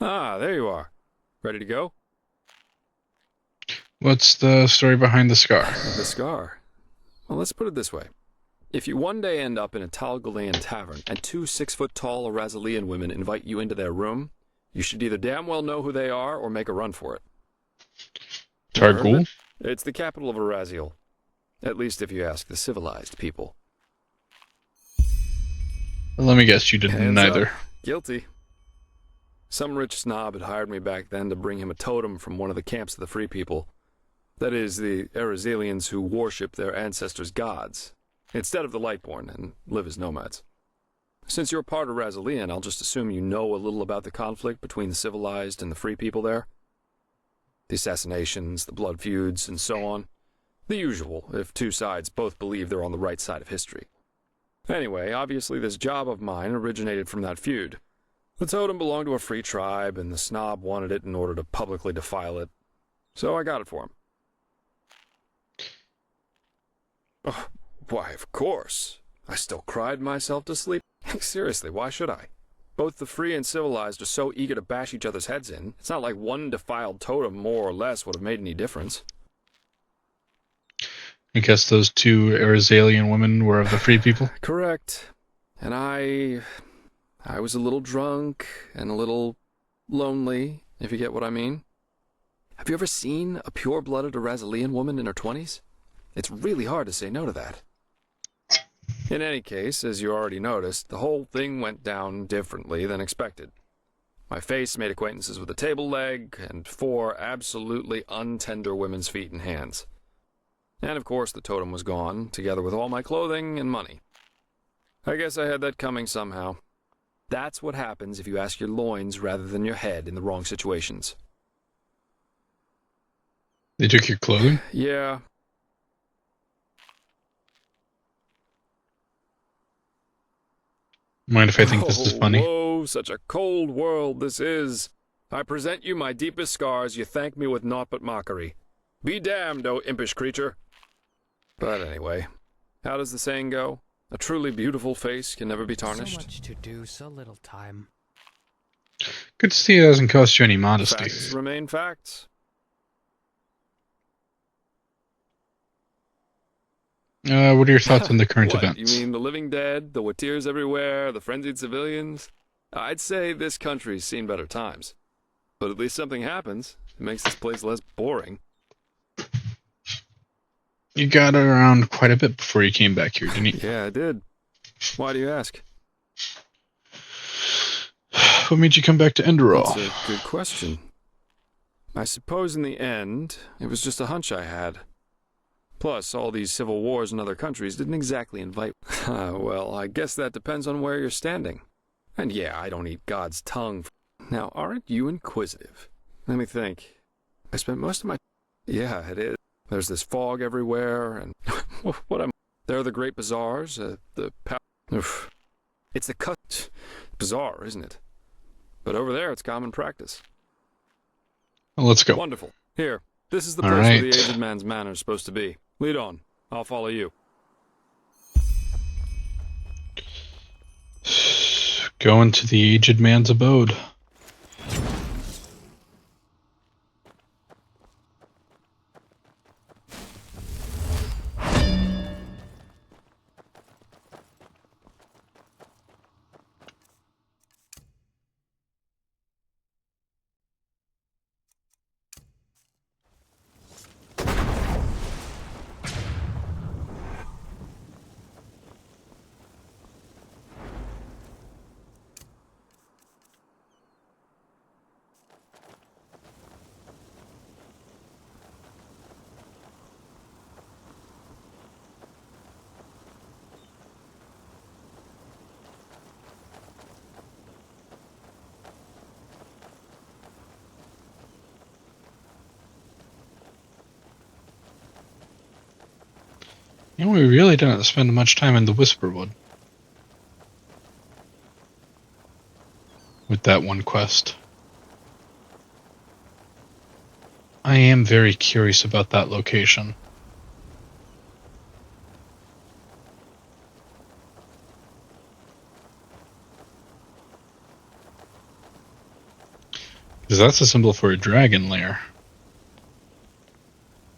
Ah, there you are. Ready to go? What's the story behind the scar? The scar. Well, let's put it this way. If you one day end up in a Tal Galean tavern and two 6-foot-tall Arazalian women invite you into their room, you should either damn well know who they are or make a run for it. Never heard of it? Targul? It's the capital of Araziel. At least if you ask the civilized people. Let me guess, you did Hands up. neither. Guilty. Some rich snob had hired me back then to bring him a totem from one of the camps of the Free People. That is, the Arazalians who worship their ancestors' gods, instead of the Lightborn, and live as nomads. Since you're part Arazalian, I'll just assume you know a little about the conflict between the civilized and the Free People there. The assassinations, the blood feuds, and so on. The usual, if two sides both believe they're on the right side of history. Anyway, obviously this job of mine originated from that feud. The totem belonged to a free tribe, and the snob wanted it in order to publicly defile it. So I got it for him. Oh, why, of course. I still cried myself to sleep. Seriously, why should I? Both the free and civilized are so eager to bash each other's heads in. It's not like one defiled totem more or less would have made any difference. I guess those two Arizalian women were of the Free People? Correct. And I was a little drunk and a little lonely, if you get what I mean. Have you ever seen a pure-blooded Arazalian woman in her 20s? It's really hard to say no to that. In any case, as you already noticed, the whole thing went down differently than expected. My face made acquaintances with a table leg and 4 absolutely untender women's feet and hands. And of course the totem was gone, together with all my clothing and money. I guess I had that coming somehow. That's what happens if you ask your loins rather than your head in the wrong situations. They took your clothing? Yeah. Mind if I think this is funny? Whoa, such a cold world this is. I present you my deepest scars, you thank me with naught but mockery. Be damned, O impish creature. But anyway, how does the saying go? A truly beautiful face can never be tarnished. So much to do, so little time. Good to see it doesn't cost you any modesty. Facts remain facts. What are your thoughts on the current What, events? you mean the living dead, the watirs everywhere, the frenzied civilians? I'd say this country's seen better times. But at least something happens. It makes this place less boring. You got around quite a bit before you came back here, didn't you? Yeah, I did. Why do you ask? What made you come back to Enderal? That's a good question. I suppose in the end, it was just a hunch I had. Plus, all these civil wars in other countries didn't exactly invite... well, I guess that depends on where you're standing. And yeah, I don't eat God's tongue. Now, aren't you inquisitive? Let me think. I spent most of my... Yeah, it is. There's this fog everywhere, and... what am... There are the great bazaars, the... Oof. It's the cut... Bizarre, isn't it? But over there, it's common practice. Well, let's go. Wonderful. Here, this is the All place where right. the aged man's manor is supposed to be. Lead on. I'll follow you. Going to the aged man's abode. You know, we really didn't spend much time in the Whisperwood. With that one quest. I am very curious about that location. Because that's a symbol for a dragon lair.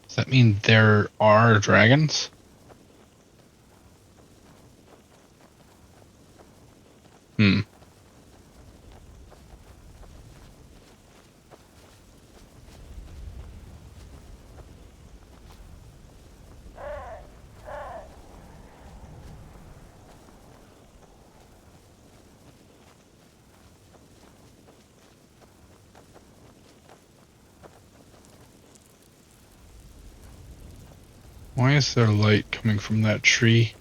Does that mean there are dragons? Hmm. Why is there light coming from that tree?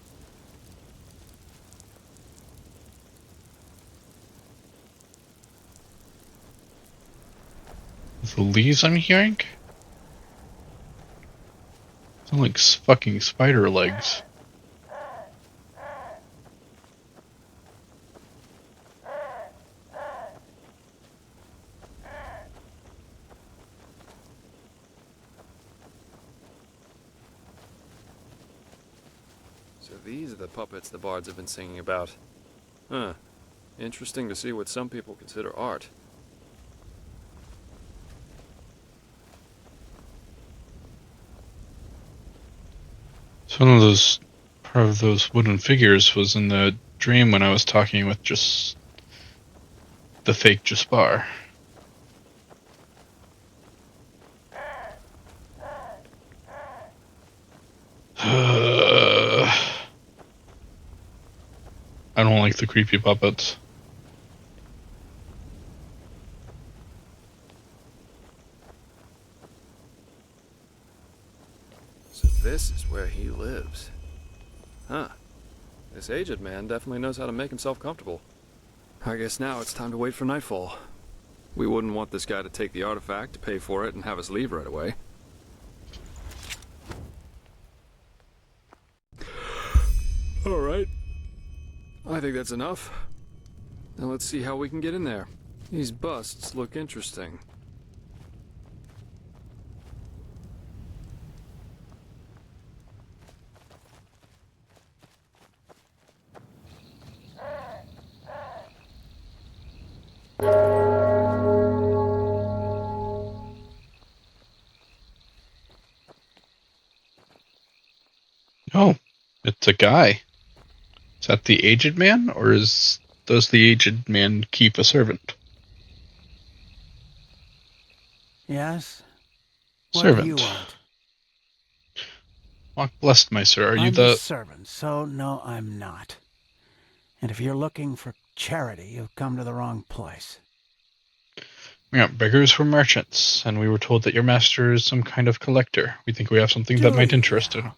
The leaves I'm hearing? Sound like fucking spider legs. So these are the puppets the bards have been singing about. Huh. Interesting to see what some people consider art. So one of those wooden figures was in the dream when I was talking with just the fake Jaspar. I don't like the creepy puppets. So this is where he lives. Huh. This aged man definitely knows how to make himself comfortable. I guess now it's time to wait for nightfall. We wouldn't want this guy to take the artifact, pay for it, and have us leave right away. Alright. I think that's enough. Now let's see how we can get in there. These busts look interesting. Oh, it's a guy. Is that the aged man, or does the aged man keep a servant? Yes? What do you Servant. want? Walk blessed, my sir. Are you I'm the the... servant, so no, I'm not. And if you're looking for charity, you've come to the wrong place. We aren't beggars, we're merchants, and we were told that your master is some kind of collector. We think we have something that Do might you interest him. now?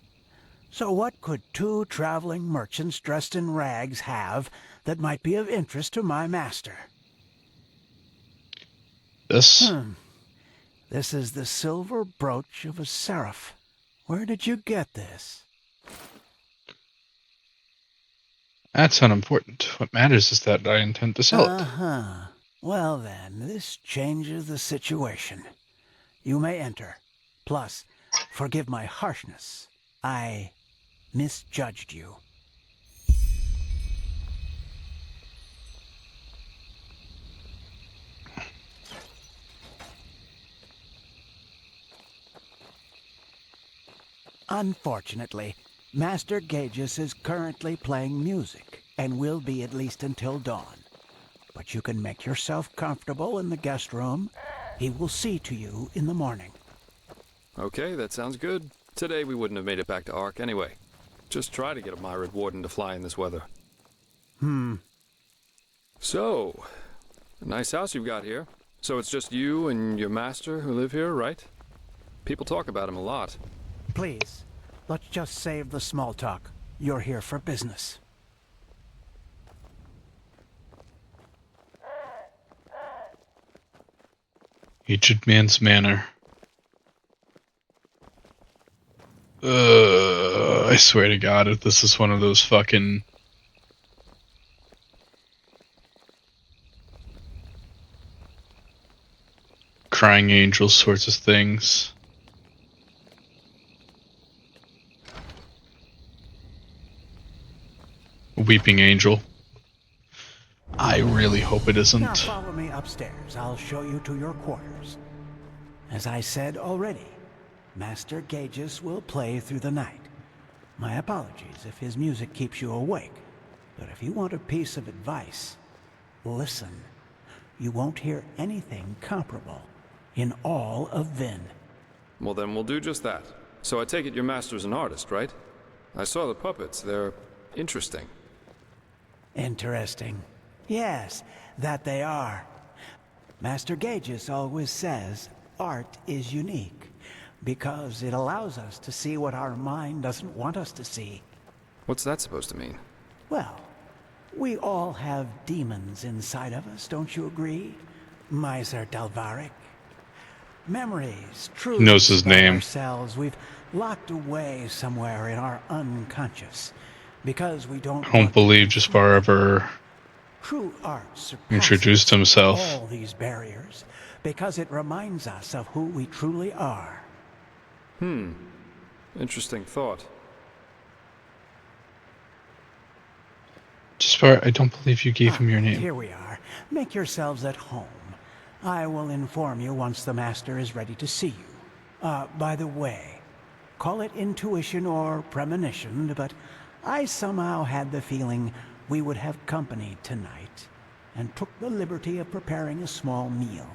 So what could two traveling merchants dressed in rags have that might be of interest to my master? This? This is the silver brooch of a seraph. Where did you get this? That's unimportant. What matters is that I intend to sell it. Uh-huh. Well then, this changes the situation. You may enter. Plus, forgive my harshness. I misjudged you. Unfortunately, Master Gages is currently playing music, and will be at least until dawn. But you can make yourself comfortable in the guest room. He will see to you in the morning. Okay, that sounds good. Today we wouldn't have made it back to Ark anyway. Just try to get a Myrid Warden to fly in this weather. So, a nice house you've got here. So it's just you and your master who live here, right? People talk about him a lot. Please, let's just save the small talk. You're here for business. Aged man's manor. I swear to God, if this is one of those fucking... crying angel sorts of things. Weeping angel. I really hope it Now isn't. follow me upstairs. I'll show you to your quarters. As I said already, Master Gages will play through the night. My apologies if his music keeps you awake. But if you want a piece of advice, listen. You won't hear anything comparable in all of Vin. Well, then we'll do just that. So I take it your master's an artist, right? I saw the puppets. They're interesting. Interesting. Yes, that they are. Master Gages always says art is unique because it allows us to see what our mind doesn't want us to see. What's that supposed to mean? Well, we all have demons inside of us, don't you agree, Miser Dalvaric? Memories, truths knows his about name. ourselves we've locked away somewhere in our unconscious because we don't I don't want to believe confront Jaspar them. ever True art surpasses introduced himself. all these barriers because it reminds us of who we truly are. Interesting thought. Jaspar, I don't believe you gave him your Alright, name. Here we are. Make yourselves at home. I will inform you once the master is ready to see you. By the way, call it intuition or premonition, but I somehow had the feeling we would have company tonight, and took the liberty of preparing a small meal.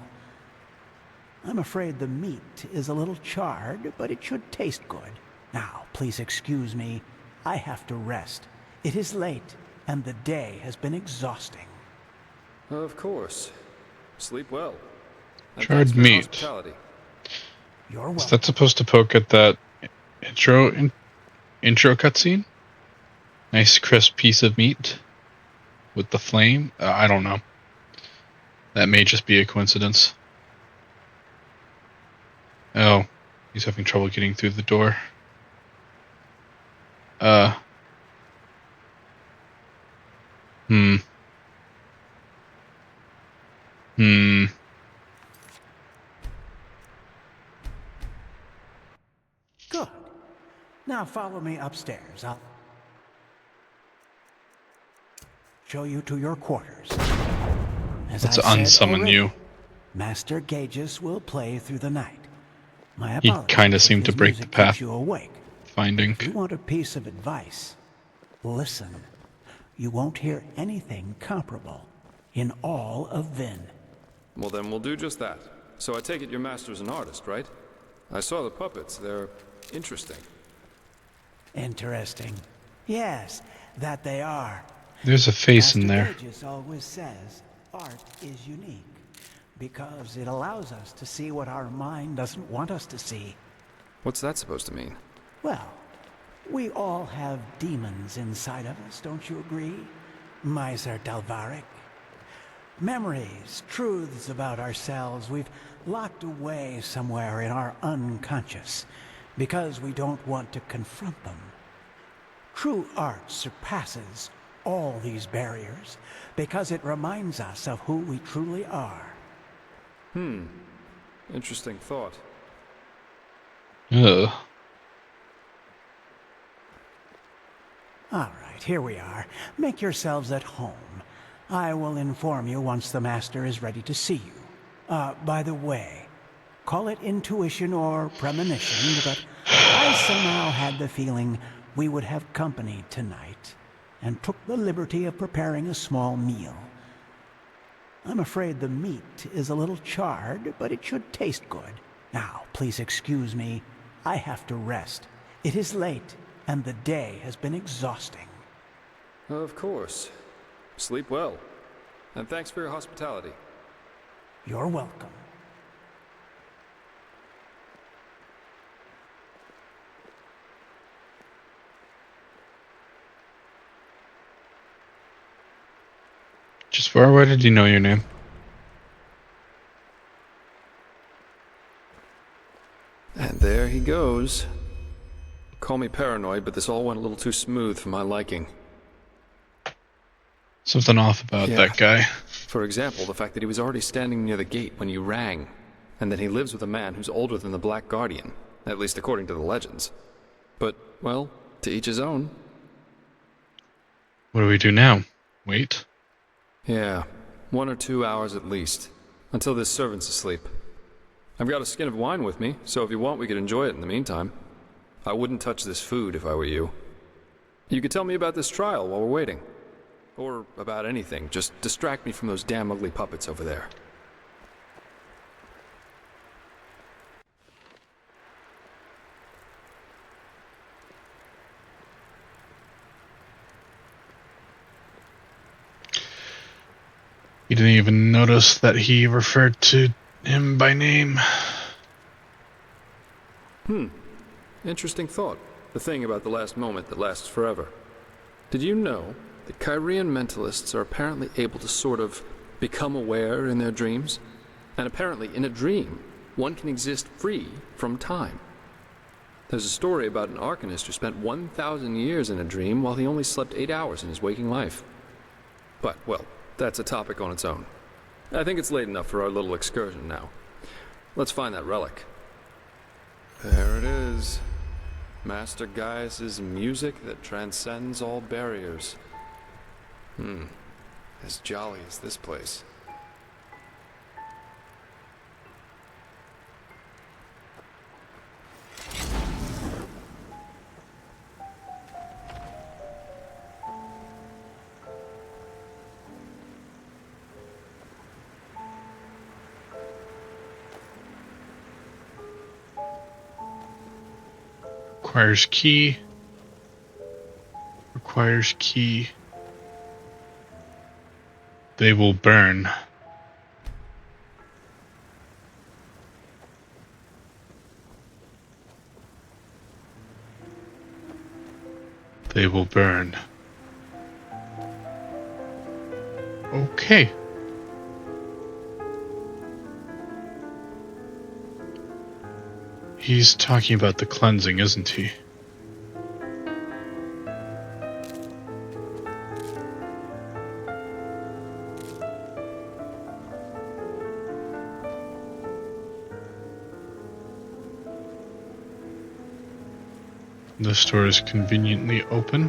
I'm afraid the meat is a little charred, but it should taste good. Now, please excuse me. I have to rest. It is late, and the day has been exhausting. Of course. Sleep well. And Charred thanks for your meat. hospitality. You're Is welcome. that supposed to poke at that intro cutscene? Nice crisp piece of meat with the flame? I don't know. That may just be a coincidence. Oh, he's having trouble getting through the door. Hmm. Good. Now follow me upstairs. I'll show you to your quarters. As Let's I said unsummon already, you. Master Gages will play through the night. My He apologies kinda if seemed to his break the music path. keeps you awake. Finding. If you want a piece of advice, listen. You won't hear anything comparable in all of Vin. Well, then we'll do just that. So I take it your master's an artist, right? I saw the puppets. They're interesting. Interesting. Yes, that they are. There's a face Master in there. Gages always says art is unique because it allows us to see what our mind doesn't want us to see. What's that supposed to mean? Well, we all have demons inside of us, don't you agree, Miser Dalvaric? Memories, truths about ourselves we've locked away somewhere in our unconscious because we don't want to confront them. True art surpasses all these barriers because it reminds us of who we truly are. Interesting thought. Ugh. All right, here we are. Make yourselves at home. I will inform you once the master is ready to see you. By the way, call it intuition or premonition, but I somehow had the feeling we would have company tonight, and took the liberty of preparing a small meal. I'm afraid the meat is a little charred, but it should taste good. Now, please excuse me. I have to rest. It is late, and the day has been exhausting. Of course. Sleep well. And thanks for your hospitality. You're welcome. Jaspar, why did he know your name? And there he goes. Call me paranoid, but this all went a little too smooth for my liking. Something off about Yeah. that guy. For example, the fact that he was already standing near the gate when you rang, and that he lives with a man who's older than the Black Guardian, at least according to the legends. But, well, to each his own. What do we do now? Wait. Yeah, 1 or 2 hours at least, until this servant's asleep. I've got a skin of wine with me, so if you want, we could enjoy it in the meantime. I wouldn't touch this food if I were you. You could tell me about this trial while we're waiting. Or about anything. Just distract me from those damn ugly puppets over there. You didn't even notice that he referred to him by name. Interesting thought. The thing about the last moment that lasts forever. Did you know that Kyrian mentalists are apparently able to sort of become aware in their dreams? And apparently, in a dream, one can exist free from time. There's a story about an arcanist who spent 1,000 years in a dream while he only slept 8 hours in his waking life. But, well, that's a topic on its own. I think it's late enough for our little excursion now. Let's find that relic. There it is. Master Gaius's music that transcends all barriers. As jolly as this place. Requires key. Requires key. They will burn. They will burn. Okay. He's talking about the cleansing, isn't he? The store is conveniently open.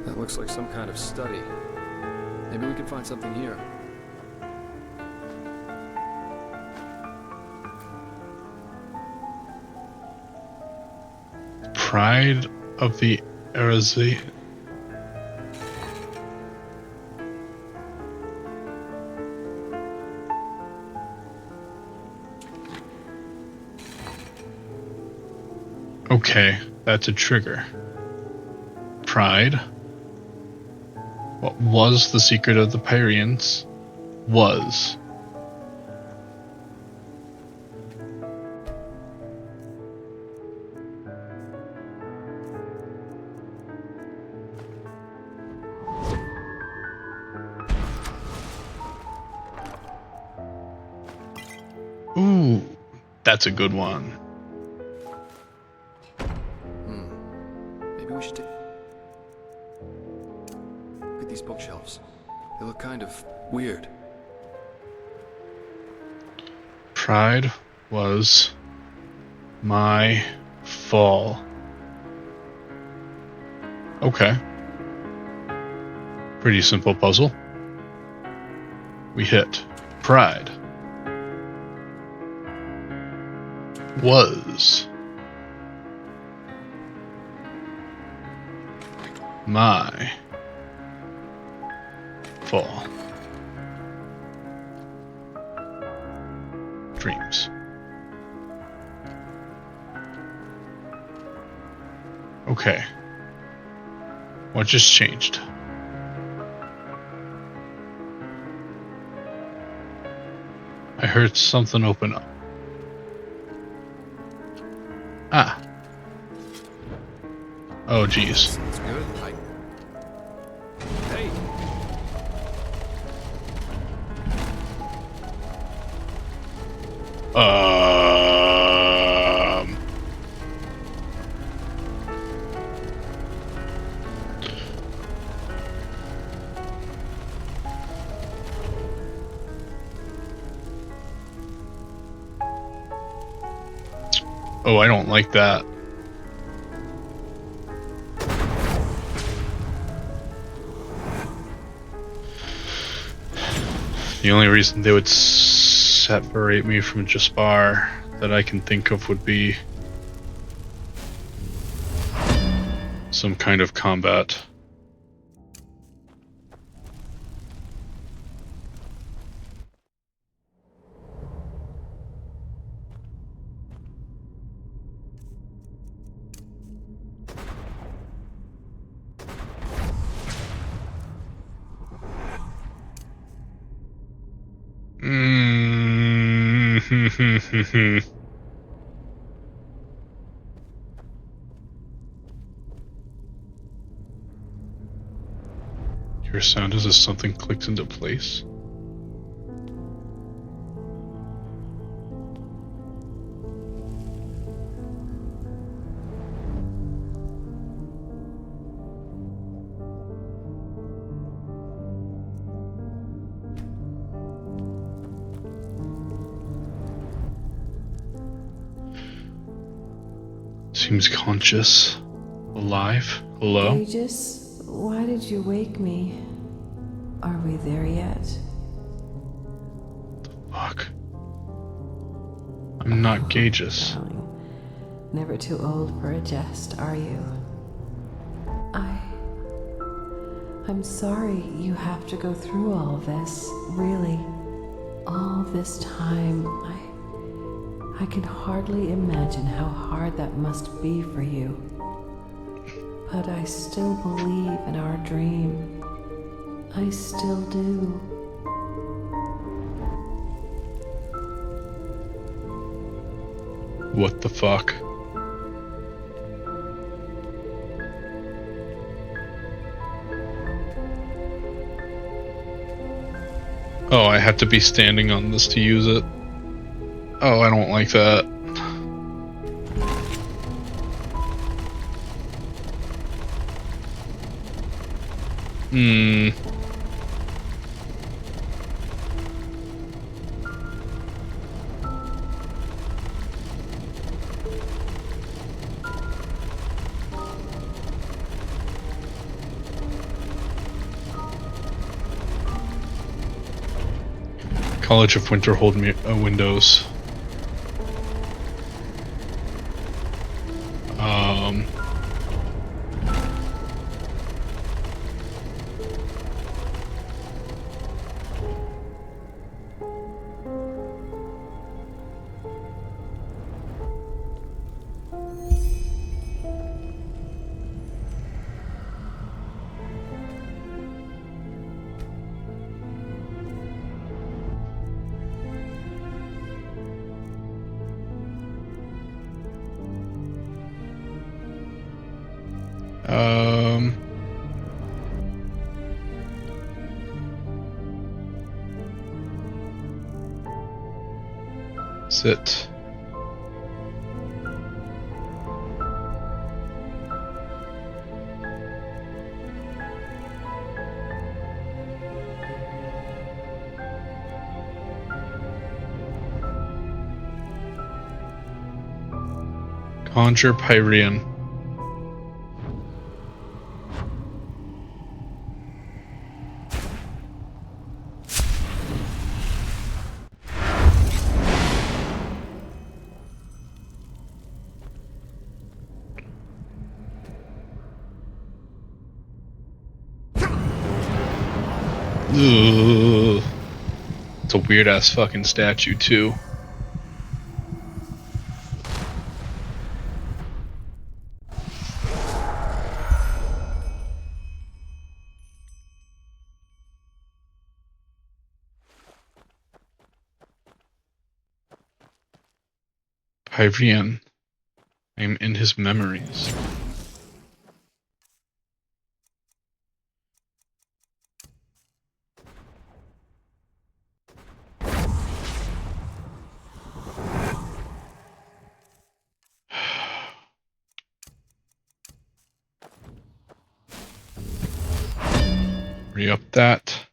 That looks like some kind of study. Maybe we can find something here. Pride of the Erezi. Okay, that's a trigger. Pride. What was the secret of the Pyrians? Was. Ooh, that's a good one. Maybe we should take... Look at these bookshelves. They look kind of weird. Pride was my fall. Okay. Pretty simple puzzle. We hit pride. Was my fall. Dreams. Okay. What just changed? I heard something open up. Ah. Oh, geez. That's good. Hey! Oh, I don't like that. The only reason they would separate me from Jaspar that I can think of would be some kind of combat. Your sound is as something clicks into place. Seems conscious. Alive. Hello? Aegis, why did you wake me? Are we there yet? Fuck. I'm not Gageous. Darling, never too old for a jest, are you? I'm sorry you have to go through all this, really. All this time. I can hardly imagine how hard that must be for you. But I still believe in our dream. I still do. What the fuck? Oh, I have to be standing on this to use it. Oh, I don't like that. College of Winterhold Windows. Sit. Conjure Pyrean. Ugh. It's a weird ass fucking statue too. Pyrean. I am in his memories. Re-up that.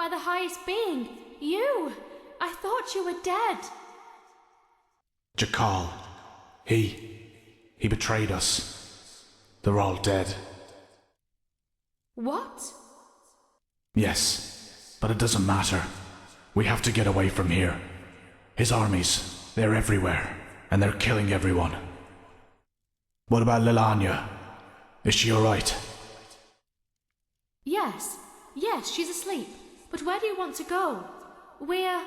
by the highest being, you! I thought you were dead. Jakal. He betrayed us. They're all dead. What? Yes, but it doesn't matter. We have to get away from here. His armies, they're everywhere, and they're killing everyone. What about Lilanya? Is she alright? Yes, she's asleep. But where do you want to go? We're...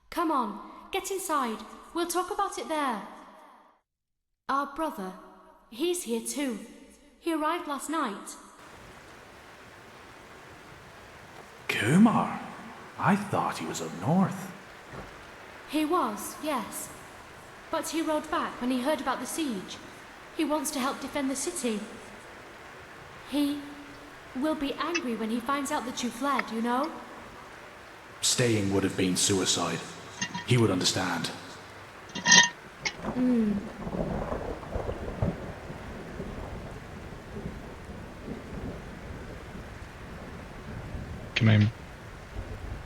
Come on, get inside. We'll talk about it there. Our brother, he's here too. He arrived last night. Kumar? I thought he was up north. He was, yes. But he rode back when he heard about the siege. He wants to help defend the city. He will be angry when he finds out that you fled, you know? Staying would have been suicide. He would understand.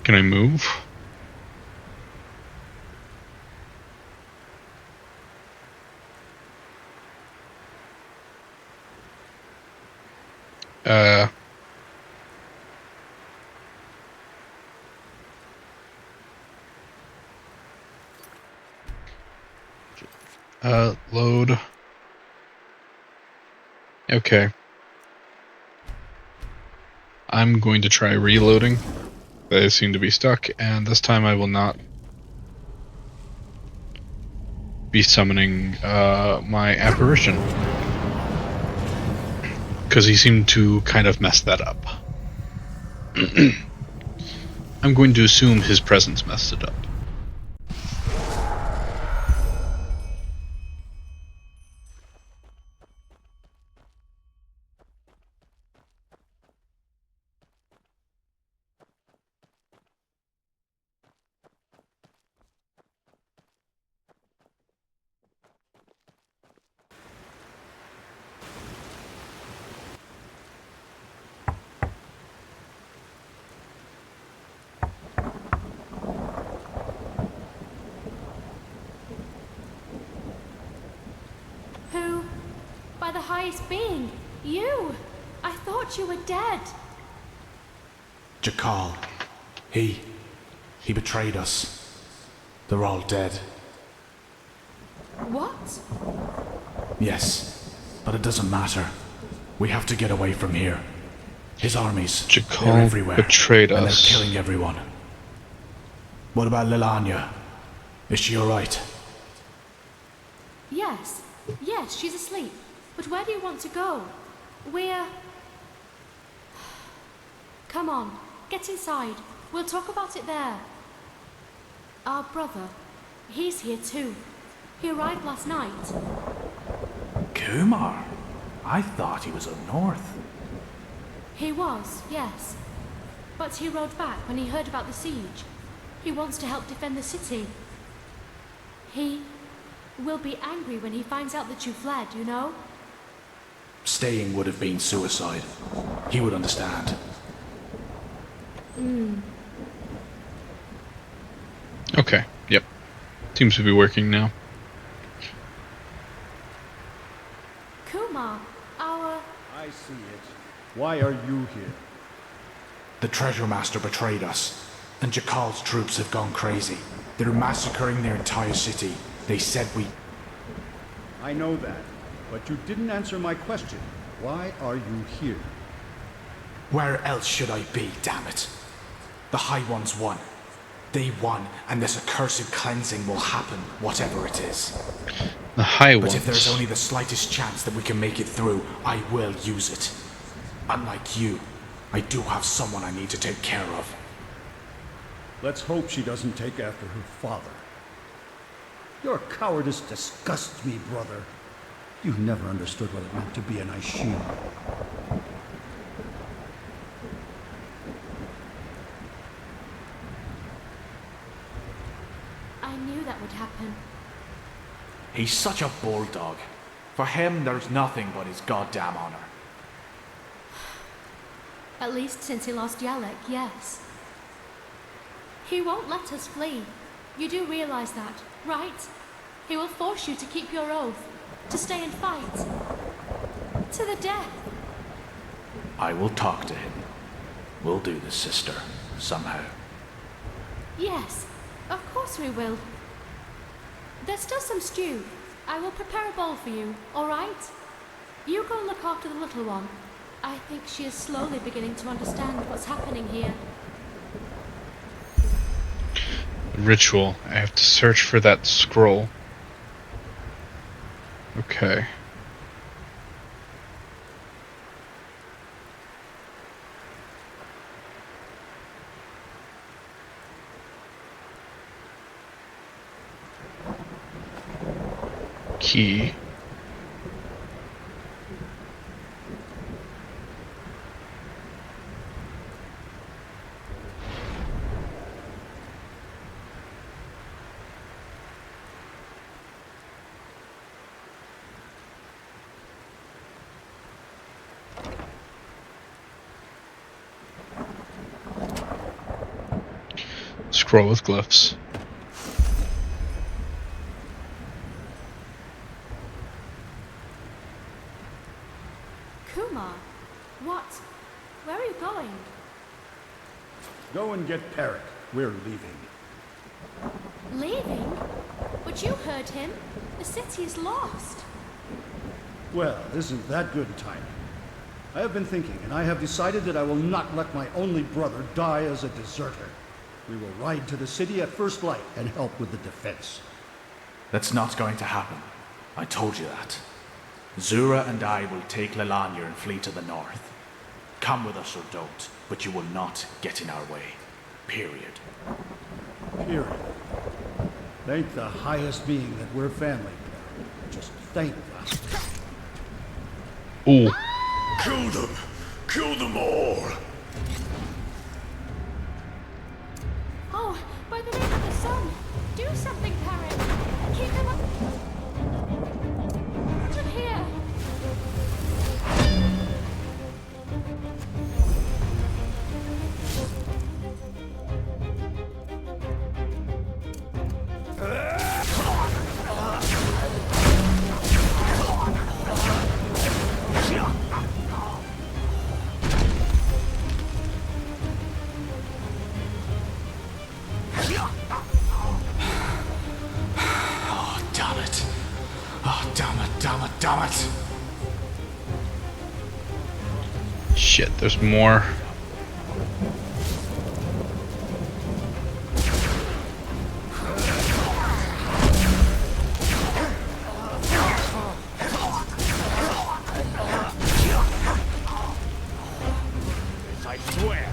Can I move? Load. Okay. I'm going to try reloading. They seem to be stuck, and this time I will not be summoning my apparition. Because he seemed to kind of mess that up. I'm going to assume his presence messed it up. Who? By the highest being, you! I thought you were dead. Jakal. He betrayed us. They're all dead. What? Yes, but it doesn't matter. We have to get away from here. His armies, Jakal they're everywhere, betrayed and us. they're killing everyone. What about Lilanya? Is she alright? Yes, she's asleep. But where do you want to go? We're... Come on, get inside. We'll talk about it there. Our brother, he's here too. He arrived last night. Kumar? I thought he was up north. He was, yes. But he rode back when he heard about the siege. He wants to help defend the city. He will be angry when he finds out that you fled, you know? Staying would have been suicide. He would understand. Okay, yep. Seems to be working now. Kumar, our... I see it. Why are you here? The Treasure Master betrayed us, and Jakal's troops have gone crazy. They're massacring their entire city. They said we... I know that, but you didn't answer my question. Why are you here? Where else should I be, damn it? The High Ones won. They won, and this accursed cleansing will happen, whatever it is. The high But ones. if there's only the slightest chance that we can make it through, I will use it. Unlike you, I do have someone I need to take care of. Let's hope she doesn't take after her father. Your cowardice disgusts me, brother. You never understood what it meant to be an Aishin. I knew that would happen. He's such a bulldog. For him, there's nothing but his goddamn honor. At least since he lost Yalek, yes. He won't let us flee. You do realize that, right? He will force you to keep your oath, to stay and fight. To the death. I will talk to him. We'll do this, sister, somehow. Yes, of course we will. There's still some stew. I will prepare a bowl for you, all right? You go look after the little one. I think she is slowly beginning to understand what's happening here. Ritual. I have to search for that scroll. Okay. Key. Scroll with glyphs. Kumar, what? Where are you going? Go and get Perrick. We're leaving. Leaving? But you heard him. The city is lost. Well, isn't that good timing? I have been thinking, and I have decided that I will not let my only brother die as a deserter. We will ride to the city at first light and help with the defense. That's not going to happen. I told you that. Zura and I will take Lelania and flee to the north. Come with us or don't, but you will not get in our way. Period. Period. Thank the highest being that we're family. Just thank God. Ooh. Kill them! Kill them all! Oh, by the name of the sun, do something, Perrin. Keep them up. To here. Damn it! Shit, there's more. I swear!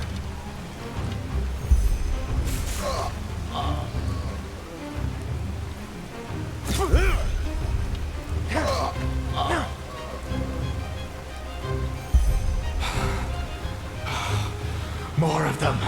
More of them.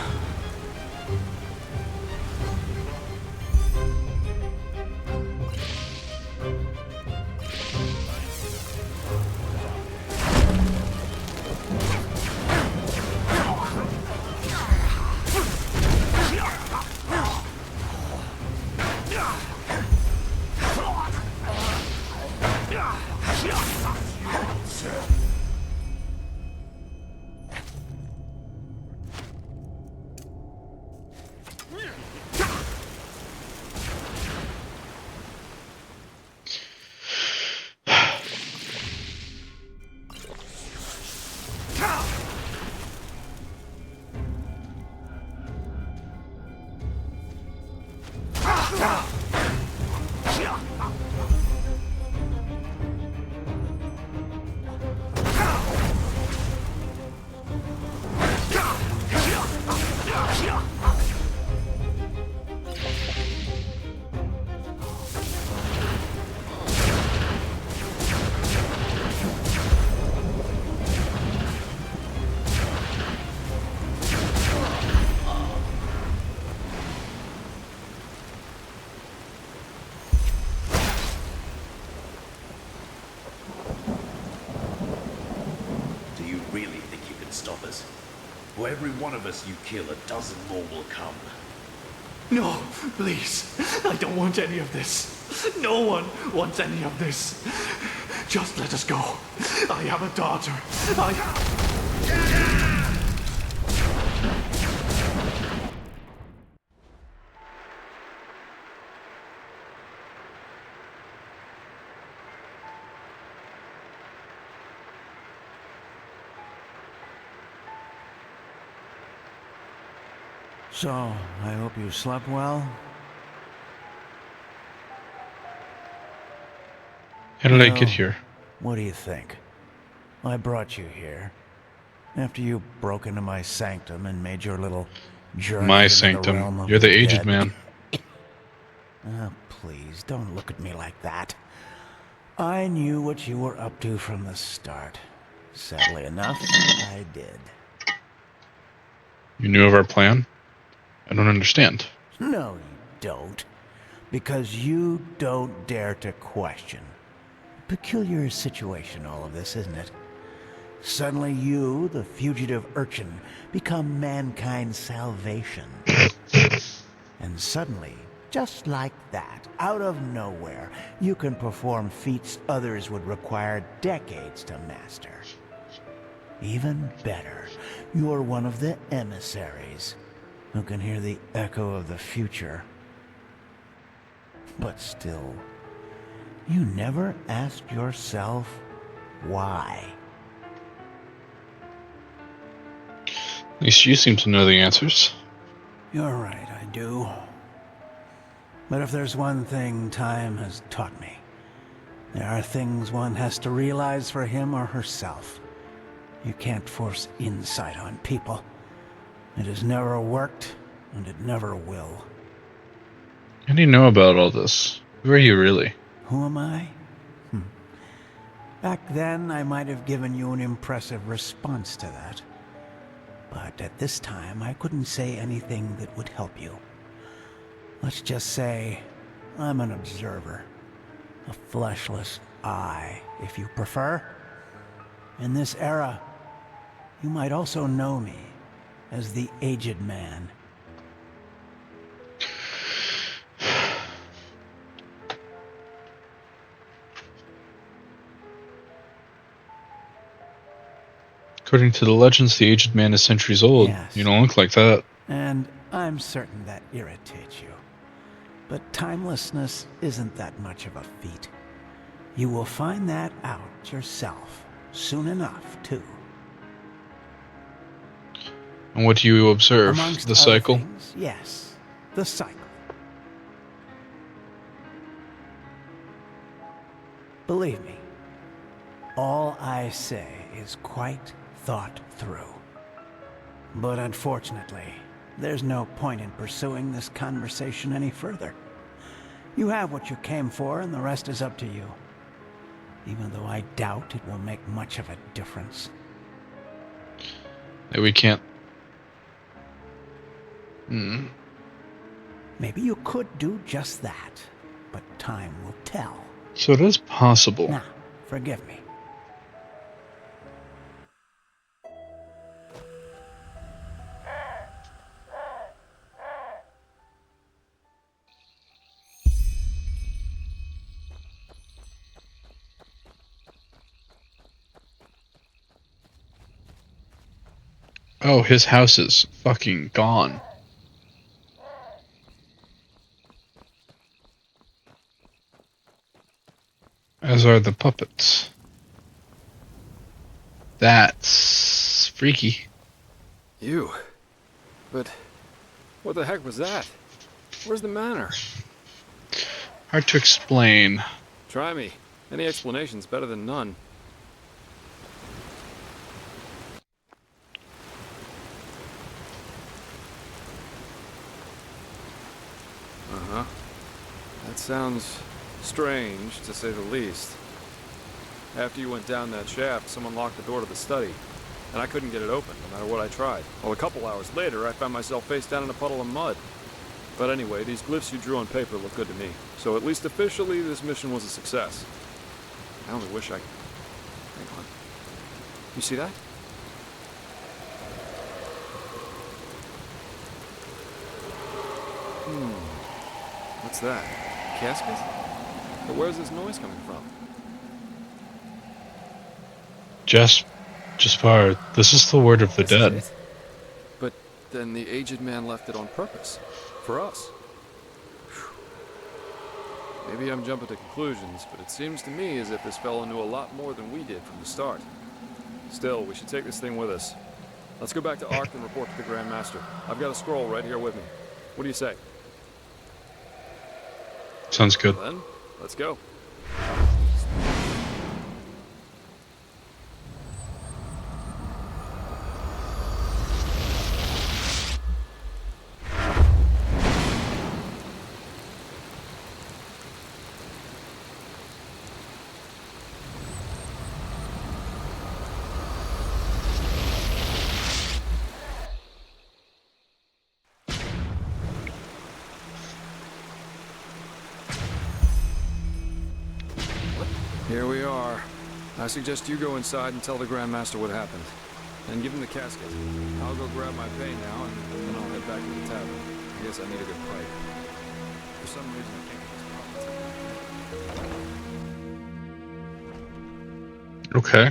For every one of us you kill, a dozen more will come. No, please. I don't want any of this. No one wants any of this. Just let us go. I have a daughter. I have... So, I hope you slept well. How did I Well, get here? What do you think? I brought you here after you broke into my sanctum and made your little journey My into the sanctum. realm of You're the aged dead. man. Oh, please, don't look at me like that. I knew what you were up to from the start. Sadly enough, I did. You knew of our plan? I don't understand. No, you don't. Because you don't dare to question. Peculiar situation, all of this, isn't it? Suddenly you, the fugitive urchin, become mankind's salvation. And suddenly, just like that, out of nowhere, you can perform feats others would require decades to master. Even better, you're one of the emissaries who can hear the echo of the future. But still, you never asked yourself why. At least you seem to know the answers. You're right, I do. But if there's one thing time has taught me, there are things one has to realize for him or herself. You can't force insight on people. It has never worked, and it never will. How do you know about all this? Who are you really? Who am I? Back then, I might have given you an impressive response to that. But at this time, I couldn't say anything that would help you. Let's just say, I'm an observer. A fleshless eye, if you prefer. In this era, you might also know me as the Aged Man. According to the legends, the aged man is centuries old. Yes. You don't look like that. And I'm certain that irritates you. But timelessness isn't that much of a feat. You will find that out yourself soon enough, too. And what do you observe? Amongst The other cycle? things, yes, the cycle. Believe me, all I say is quite thought through. But unfortunately, there's no point in pursuing this conversation any further. You have what you came for, and the rest is up to you. Even though I doubt it will make much of a difference. That we can't... Maybe you could do just that, but time will tell. So it is possible. Now, forgive me. Oh, his house is fucking gone. As are the puppets. That's freaky. You. But what the heck was that? Where's the manor? Hard to explain. Try me. Any explanation's better than none. Uh-huh. That sounds strange, to say the least. After you went down that shaft, someone locked the door to the study, and I couldn't get it open, no matter what I tried. Well, a couple hours later, I found myself face down in a puddle of mud. But anyway, these glyphs you drew on paper look good to me. So at least officially, this mission was a success. I only wish I... Hang on. You see that? What's that? Casket? But where's this noise coming from? Jaspar, this is the word of the dead. It? But then the aged man left it on purpose. For us. Whew. Maybe I'm jumping to conclusions, but it seems to me as if this fellow knew a lot more than we did from the start. Still, we should take this thing with us. Let's go back to Ark and report to the Grand Master. I've got a scroll right here with me. What do you say? Sounds good. Then, let's go. Here we are. I suggest you go inside and tell the Grand Master what happened. And give him the casket. I'll go grab my pay now, and then I'll head back to the tavern. I guess I need a good pipe. For some reason, I can't get this Okay.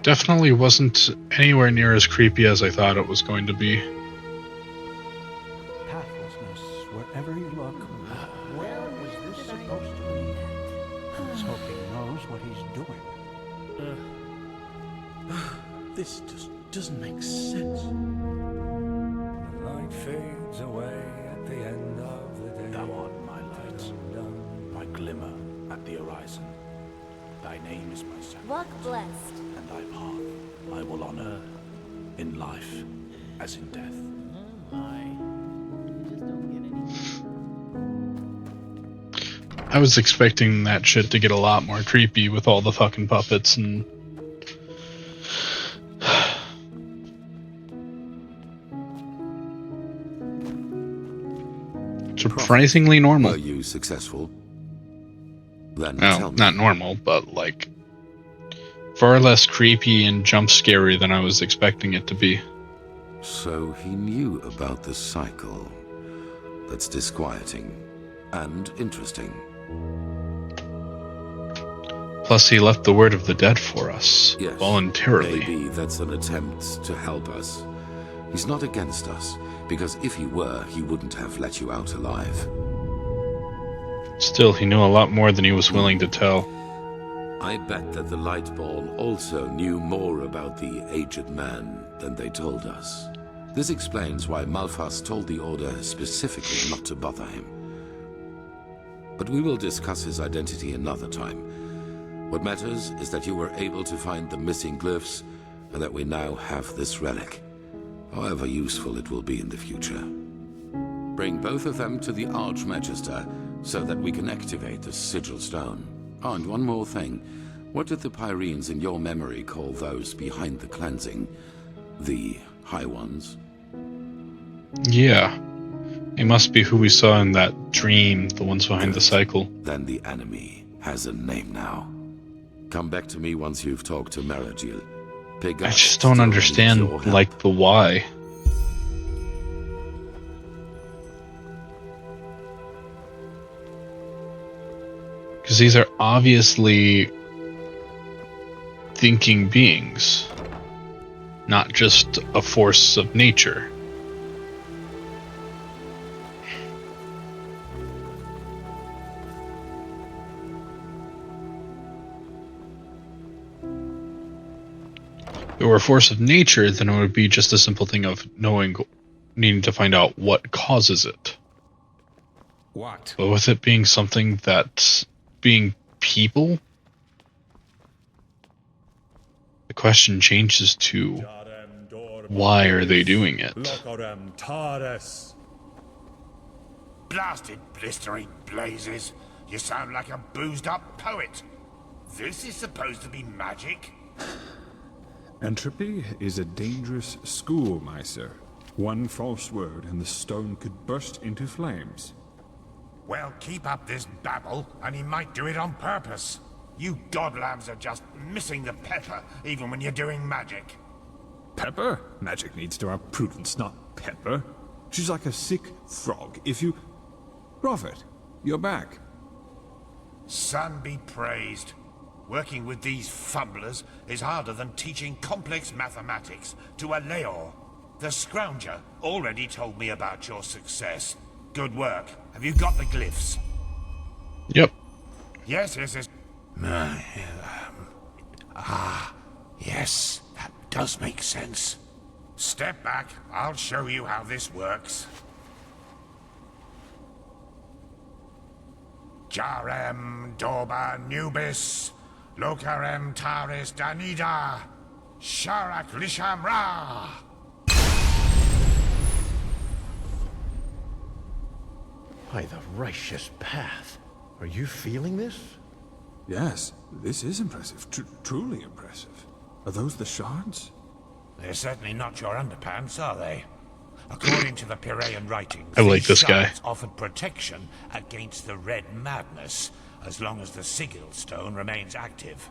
Definitely wasn't anywhere near as creepy as I thought it was going to be. Pathlessness wherever you look. Where is this supposed to lead? Let's hope he knows what he's doing. This just doesn't make sense. The light fades away at the end of the day. Thou art my light, my glimmer at the horizon. Thy name is my sacrifice. Walk blessed. And thy path I will honor, in life as in death. I was expecting that shit to get a lot more creepy with all the fucking puppets and... surprisingly normal. Were you successful? Then Well, tell me. not normal, but like... far less creepy and jump scary than I was expecting it to be. So he knew about the cycle. That's disquieting and interesting. Plus, he left the word of the dead for us, Yes, voluntarily. maybe that's an attempt to help us. He's not against us, because if he were, he wouldn't have let you out alive. Still, he knew a lot more than he was willing to tell. I bet that the Lightborn also knew more about the aged man than they told us. This explains why Malphas told the Order specifically not to bother him. But we will discuss his identity another time. What matters is that you were able to find the missing glyphs, and that we now have this relic, however useful it will be in the future. Bring both of them to the Archmagister, so that we can activate the Sigil Stone. Oh, and one more thing. What did the Pyrenes in your memory call those behind the cleansing? The High Ones? Yeah. It must be who we saw in that dream, the ones behind the cycle. Then the enemy has a name now. Come back to me once you've talked to Maragil. I just don't understand, like, the why. Because these are obviously thinking beings, not just a force of nature. If it were a force of nature, then it would be just a simple thing of needing to find out what causes it. What? But with it being something that's being people, the question changes to why are they doing it? Blasted blistering blazes. You sound like a boozed up poet. This is supposed to be magic? Entropy is a dangerous school, my sir. One false word and the stone could burst into flames. Well, keep up this babble, and he might do it on purpose. You godlabs are just missing the pepper, even when you're doing magic. Pepper? Magic needs to have prudence, not pepper. She's like a sick frog. If you... Prophet, you're back. Sun be praised. Working with these fumblers is harder than teaching complex mathematics to a Leor. The Scrounger already told me about your success. Good work. Have you got the glyphs? Yep. Yes. Yes, that does make sense. Step back. I'll show you how this works. Jarem Dorba Nubis, Lokarem Taris Danida, Sharak Lisham Ra. By the righteous path. Are you feeling this? Yes, this is impressive. Truly impressive. Are those the shards? They're certainly not your underpants, are they? According to the Piraean writings, I like these this guy. shards offered protection against the Red Madness, as long as the Sigil Stone remains active.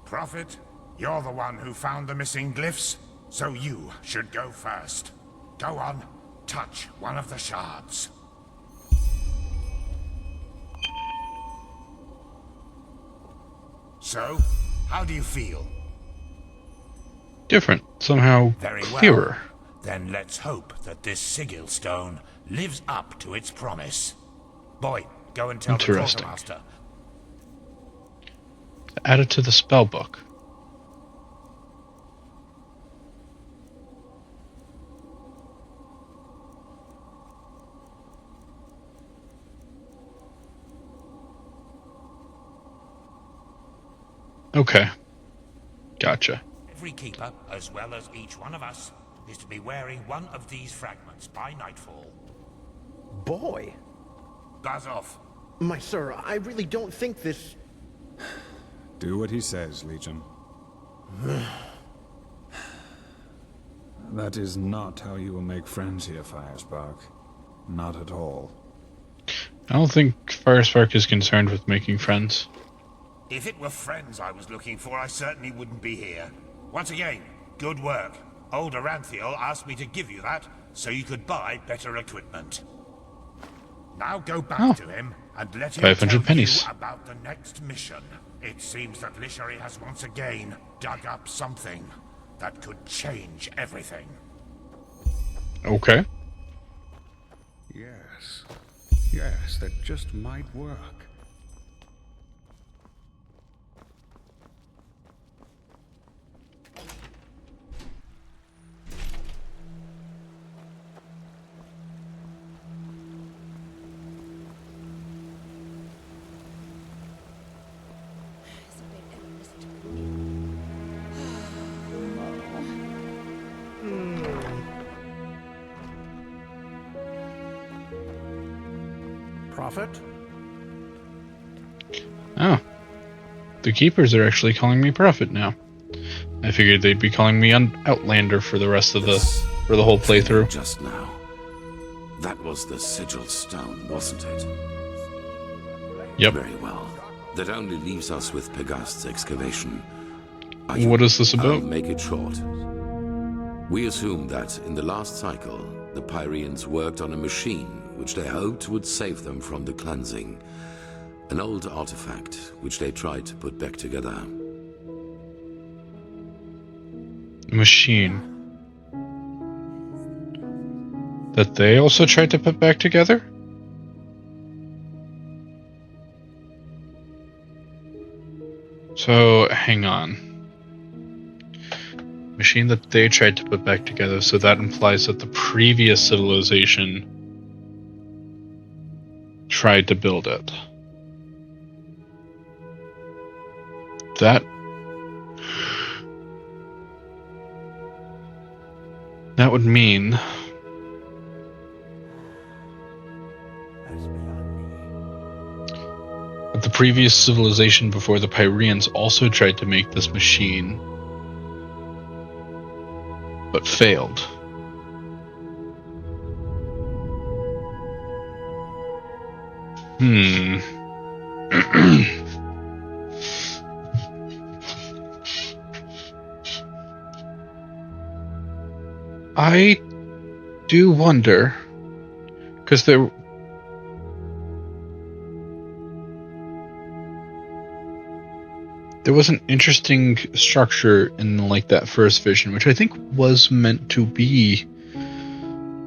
Prophet, you're the one who found the missing glyphs, so you should go first. Go on, touch one of the shards. So, how do you feel? Different. Somehow Very clearer. well. Then let's hope that this Sigil Stone lives up to its promise. Boy, go and tell the Interesting. quartermaster. Add it to the spell book. Okay. Gotcha. Every keeper, as well as each one of us, is to be wearing one of these fragments by nightfall. Boy. Buzz off. My sir, I really don't think this... Do what he says, Legion. That is not how you will make friends here, Firespark. Not at all. I don't think Firespark is concerned with making friends. If it were friends I was looking for, I certainly wouldn't be here. Once again, good work. Old Aranthiel asked me to give you that, so you could buy better equipment. Now go back to him, and let him 500 tell pennies. you about the next mission. It seems that Lishari has once again dug up something that could change everything. Okay. Yes. Yes, that just might work. Prophet? Oh. The Keepers are actually calling me Prophet now. I figured they'd be calling me Outlander for the rest of the whole playthrough. Just now. That was the Sigil Stone, wasn't it? Yep. Very well. That only leaves us with Pegast's excavation. What is this about? I'll make it short. We assume that in the last cycle, the Pyreans worked on a machine which they hoped would save them from the cleansing. An old artifact which they tried to put back together. A machine that they also tried to put back together? So, hang on. Machine that they tried to put back together, so that implies that the previous civilization tried to build it. That would mean that the previous civilization before the Pyreans also tried to make this machine, but failed. I do wonder Because there was an interesting structure in like that first vision, which I think was meant to be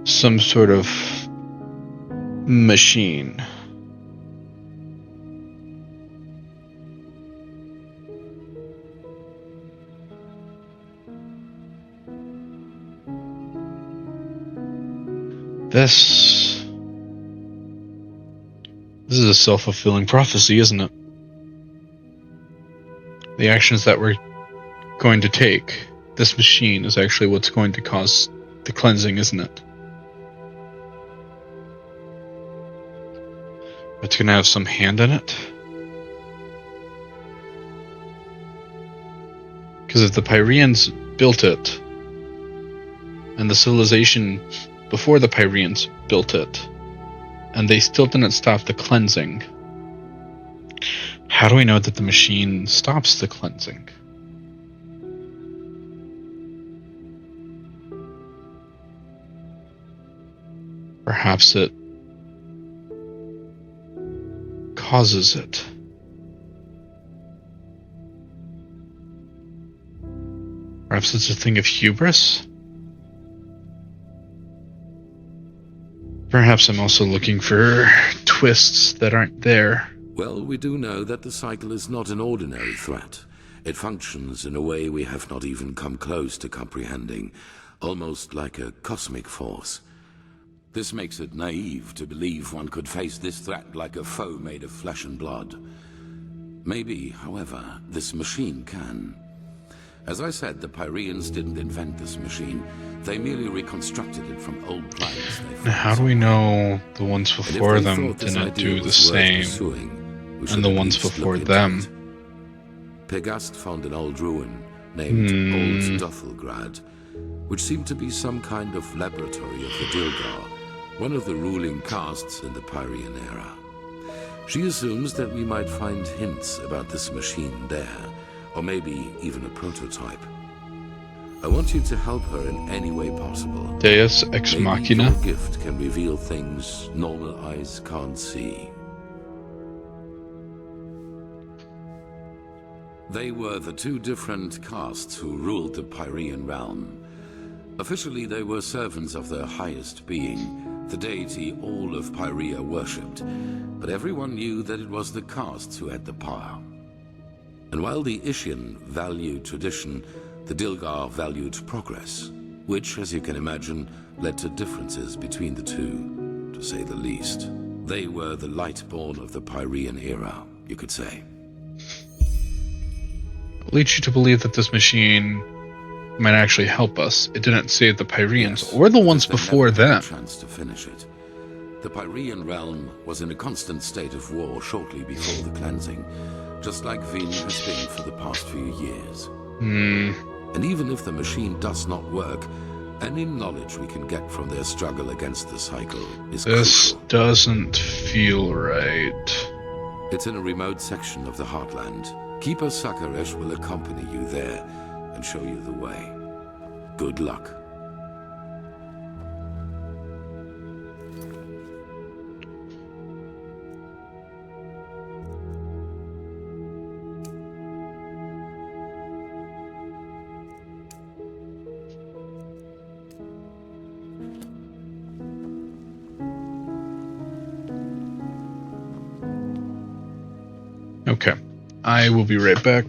some sort of machine. This is a self-fulfilling prophecy, isn't it? The actions that we're going to take, this machine is actually what's going to cause the cleansing, isn't it? It's going to have some hand in it. Because if the Pyreans built it, and the civilization before the Pyreans built it, and they still didn't stop the cleansing, how do we know that the machine stops the cleansing? Perhaps it causes it. Perhaps it's a thing of hubris? Perhaps I'm also looking for twists that aren't there. Well, we do know that the cycle is not an ordinary threat. It functions in a way we have not even come close to comprehending, almost like a cosmic force. This makes it naive to believe one could face this threat like a foe made of flesh and blood. Maybe, however, this machine can. As I said, the Pyreans didn't invent this machine. They merely reconstructed it from old plans they found. Now, how do we know the ones before them didn't do the same, and the ones before them? Pegast found an old ruin named Old Dothelgrad, which seemed to be some kind of laboratory of the Dilgar, one of the ruling castes in the Pyrean era. She assumes that we might find hints about this machine there, or maybe even a prototype. I want you to help her in any way possible. Deus ex machina. Maybe your gift can reveal things normal eyes can't see. They were the two different castes who ruled the Pyrean realm. Officially, they were servants of their highest being, the deity all of Pyrea worshipped, but everyone knew that it was the castes who had the power. And while the Ishian valued tradition, the Dilgar valued progress, which, as you can imagine, led to differences between the two, to say the least. They were the Lightborn of the Pyrean era, you could say. It leads you to believe that this machine might actually help us. It didn't save the Pyreans, or the ones before them. Chance to finish it. The Pyrean realm was in a constant state of war shortly before the cleansing, just like Vin has been for the past few years. And even if the machine does not work, any knowledge we can get from their struggle against the cycle is This crucial. doesn't feel right. It's in a remote section of the Heartland. Keeper Sakaresh will accompany you there and show you the way. Good luck. Okay, I will be right back.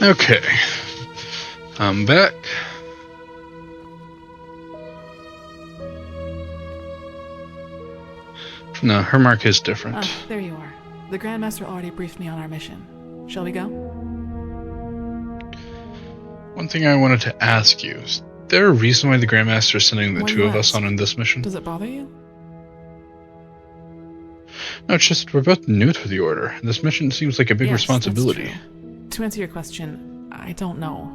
Okay. I'm back. No, her mark is different. Ah, there you are. The Grandmaster already briefed me on our mission. Shall we go? One thing I wanted to ask you, is there a reason why the Grandmaster is sending the Why two you of us ask? on in this mission? Does it bother you? No, it's just we're both new to the Order. This mission seems like a big Yes, responsibility. that's true. To answer your question, I don't know.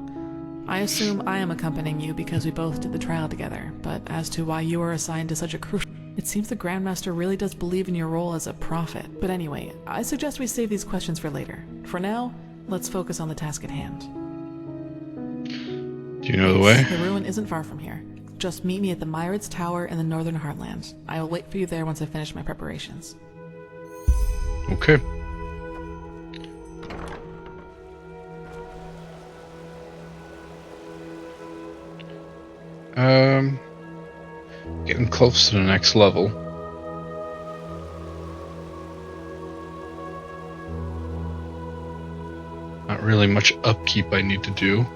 I assume I am accompanying you because we both did the trial together, but as to why you are assigned to such a crucial... It seems the Grandmaster really does believe in your role as a prophet. But anyway, I suggest we save these questions for later. For now, let's focus on the task at hand. Do you know the way? The ruin isn't far from here. Just meet me at the Myrids Tower in the Northern Heartland. I will wait for you there once I finish my preparations. Okay. Getting close to the next level. Not really much upkeep I need to do.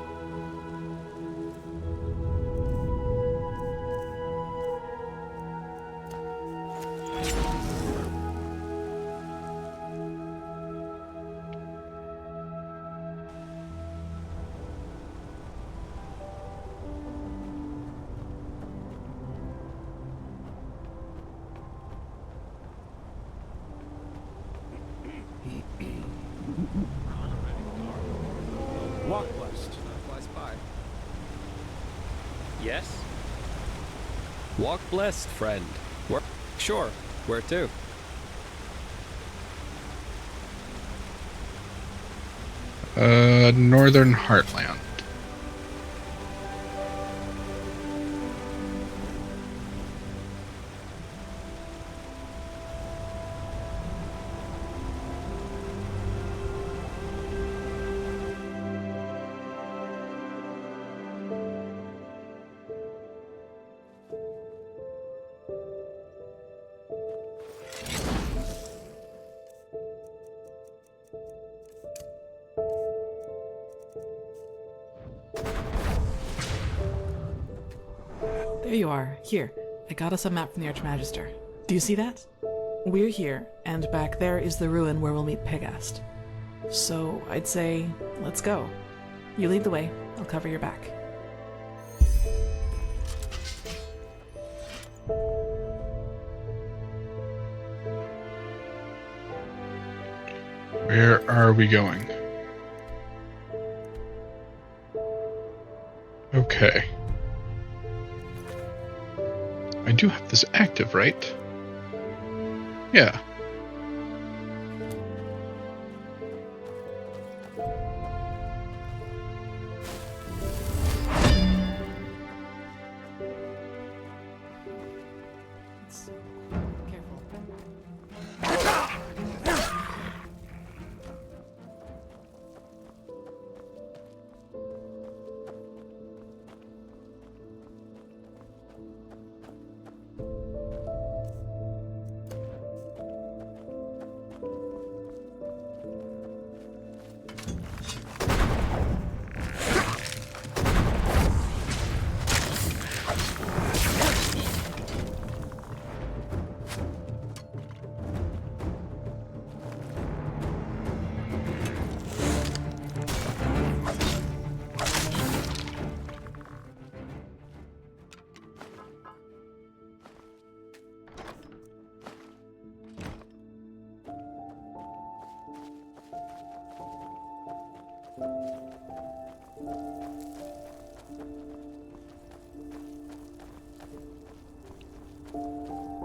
Walk blessed. Flies by. Yes? Walk blessed, friend. Where? Sure. Where to? Northern Heartland. There you are. Here, I got us a map from the Archmagister. Do you see that? We're here, and back there is the ruin where we'll meet Pegast. So, I'd say, let's go. You lead the way, I'll cover your back. Where are we going? Okay. I do have this active, right? Yeah.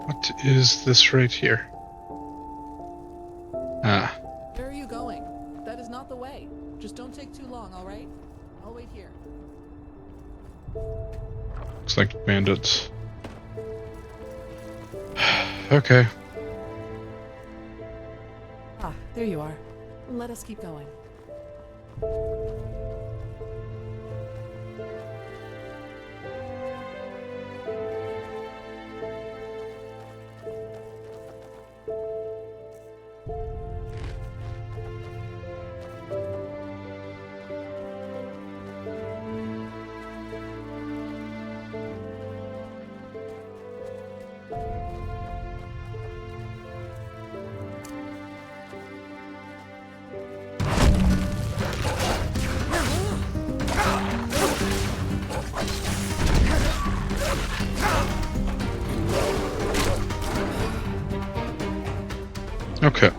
What is this right here? Ah. Where are you going? That is not the way. Just don't take too long, alright? I'll wait here. Looks like bandits. Okay. Ah, there you are. Let us keep going. Okay.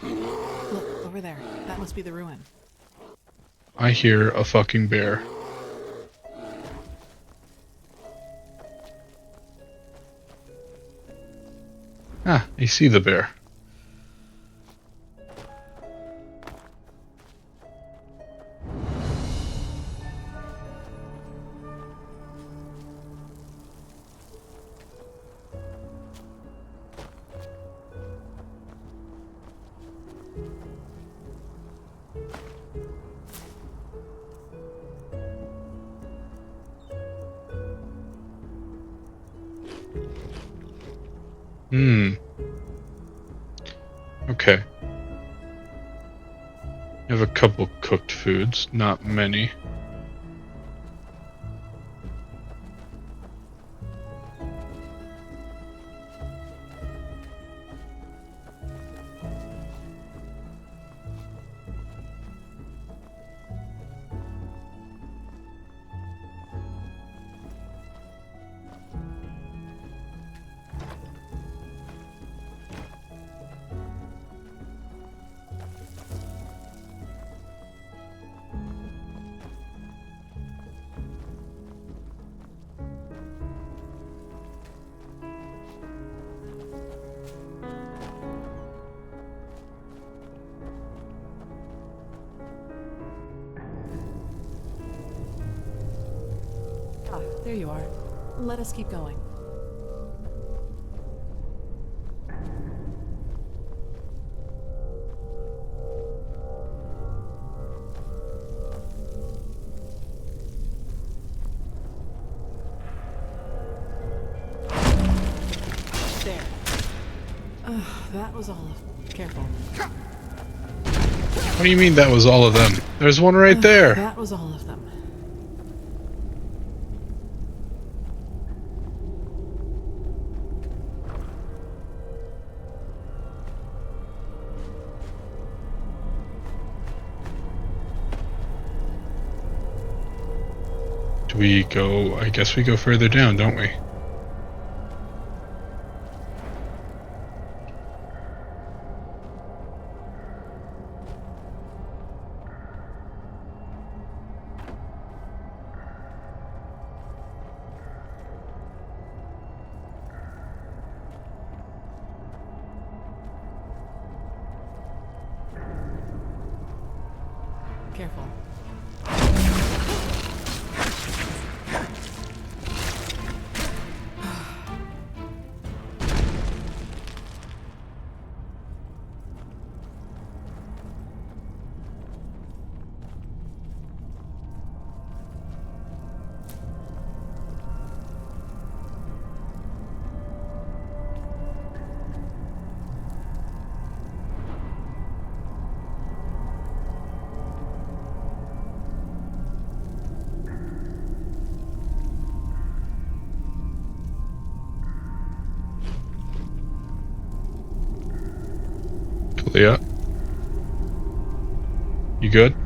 Look, over there. That must be the ruin. I hear a fucking bear. Ah, I see the bear. Okay. I have a couple cooked foods, not many. Ah, there you are. Let us keep going. There. That was all of... Careful. What do you mean that was all of them? There's one right there. That was all of them. Do we go... I guess we go further down, don't we? Careful. Yeah. You good?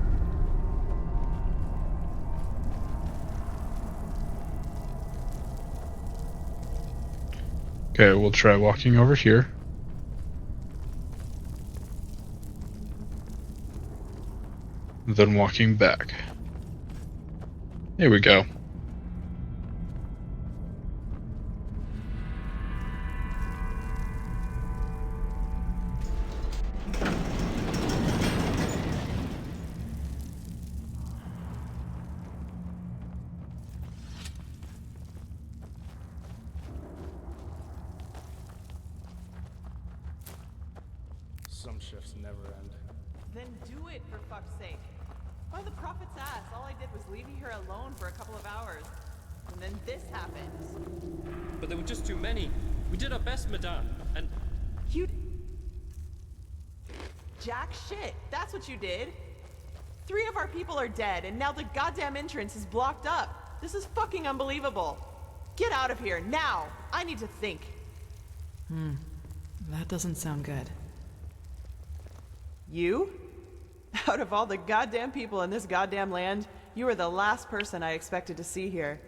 Okay, we'll try walking over here. Then walking back. There we go. Some shifts never end. Then do it, for fuck's sake. By the prophet's ass, all I did was leave you here alone for a couple of hours. And then this happens. But there were just too many. We did our best, madame, and... You... Jack shit, that's what you did. 3 of our people are dead, and now the goddamn entrance is blocked up. This is fucking unbelievable. Get out of here, now! I need to think. That doesn't sound good. You? Out of all the goddamn people in this goddamn land, you were the last person I expected to see here.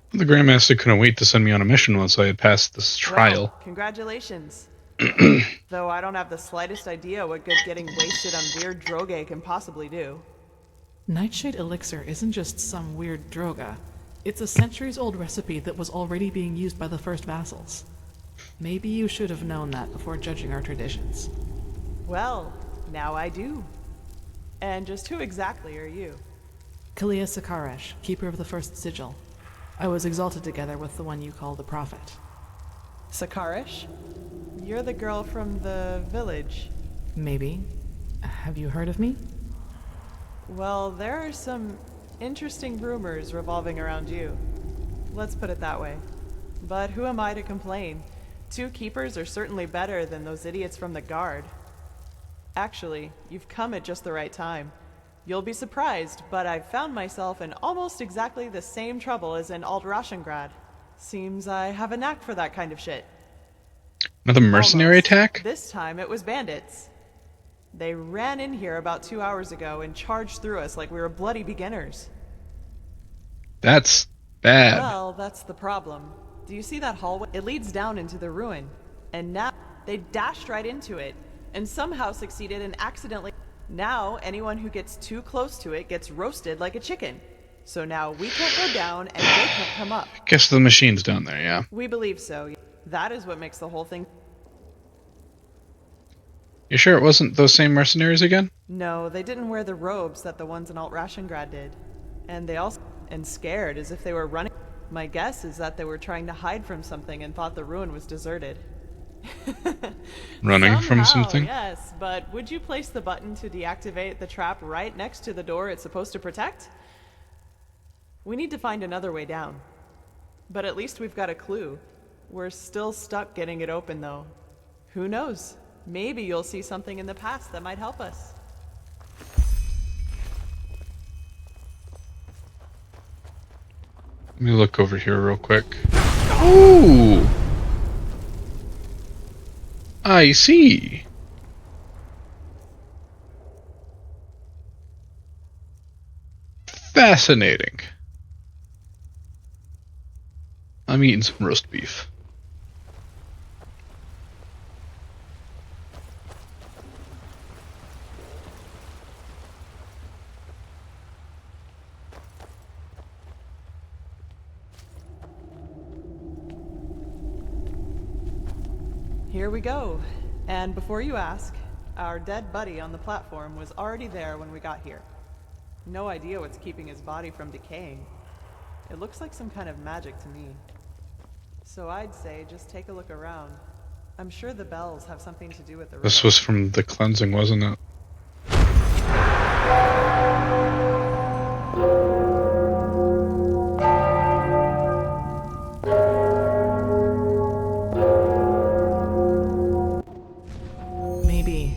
The Grandmaster couldn't wait to send me on a mission once I had passed this trial. Well, congratulations. Though I don't have the slightest idea what good getting wasted on weird droge can possibly do. Nightshade elixir isn't just some weird droga. It's a centuries-old recipe that was already being used by the first vassals. Maybe you should have known that before judging our traditions. Well, now I do. And just who exactly are you? Kalia Sakaresh, keeper of the first sigil. I was exalted together with the one you call the Prophet. Sakaresh? You're the girl from the village. Maybe. Have you heard of me? Well, there are some interesting rumors revolving around you. Let's put it that way. But who am I to complain? 2 keepers are certainly better than those idiots from the guard. Actually, you've come at just the right time. You'll be surprised, but I've found myself in almost exactly the same trouble as in Alt-Rashengrad. Seems I have a knack for that kind of shit. Another mercenary attack? This time it was bandits. They ran in here about 2 hours ago and charged through us like we were bloody beginners. That's bad. Well, that's the problem. Do you see that hallway? It leads down into the ruin. And now they dashed right into it and somehow succeeded in accidentally. Now anyone who gets too close to it gets roasted like a chicken. So now we can't go down and they can't come up. Guess the machine's down there, yeah. We believe so. That is what makes the whole thing. You sure it wasn't those same mercenaries again? No, they didn't wear the robes that the ones in Alt-Rashengrad did. And they also scared as if they were running. My guess is that they were trying to hide from something and thought the ruin was deserted. Running from something? Yes, but would you place the button to deactivate the trap right next to the door it's supposed to protect? We need to find another way down. But at least we've got a clue. We're still stuck getting it open, though. Who knows? Maybe you'll see something in the past that might help us. Let me look over here real quick. Ooh! I see. Fascinating. I'm eating some roast beef. Here we go. And before you ask, our dead buddy on the platform was already there when we got here. No idea what's keeping his body from decaying. It looks like some kind of magic to me. So I'd say just take a look around. I'm sure the bells have something to do with the riddle. This was from the cleansing, wasn't it? Maybe.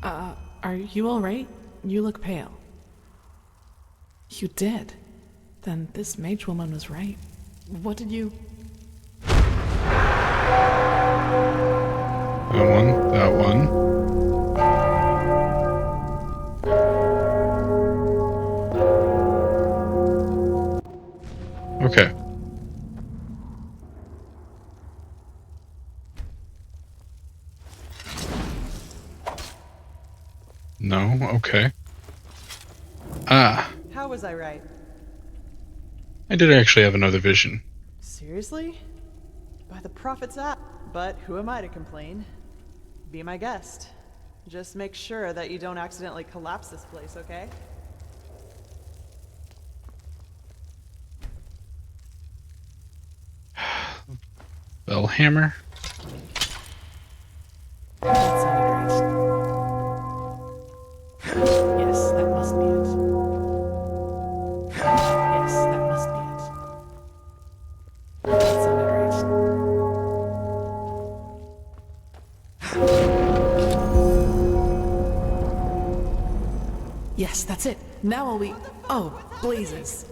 Are you alright? You look pale. You did. Then this mage woman was right. What did you... That one, that one. Okay. No, okay. Ah. How was I right? I did actually have another vision. Seriously? By the prophet's app. But who am I to complain? Be my guest. Just make sure that you don't accidentally collapse this place, okay? Bellhammer. That sounded right. Yes, that must be it. Yes, that must be it. That sounded right. Yes, that's it. Now will we... Oh, blazes.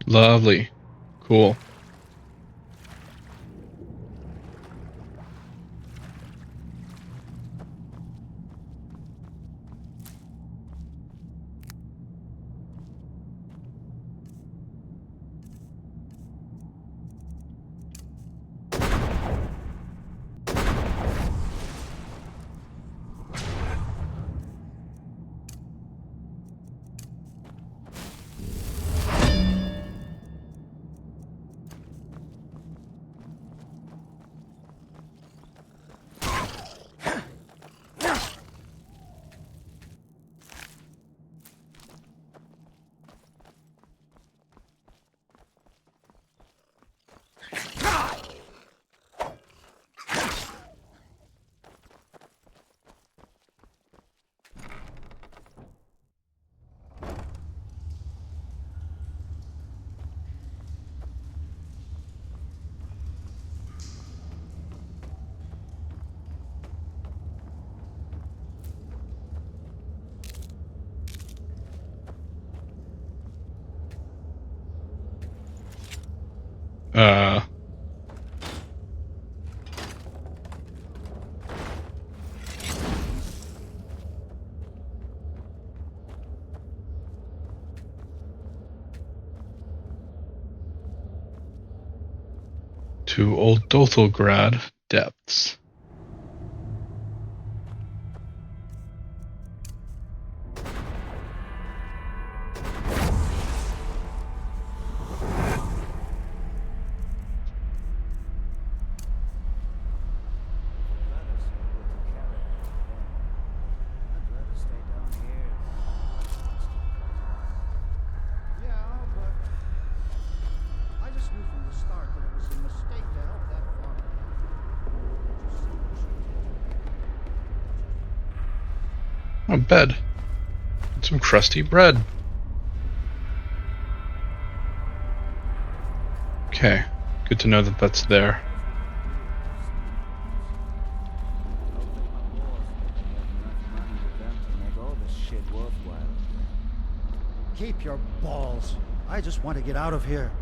Lovely. Cool. To Old Dothelgrad depths. Oh, bed. And some crusty bread. Okay, good to know that that's there. Keep your balls. I just want to get out of here.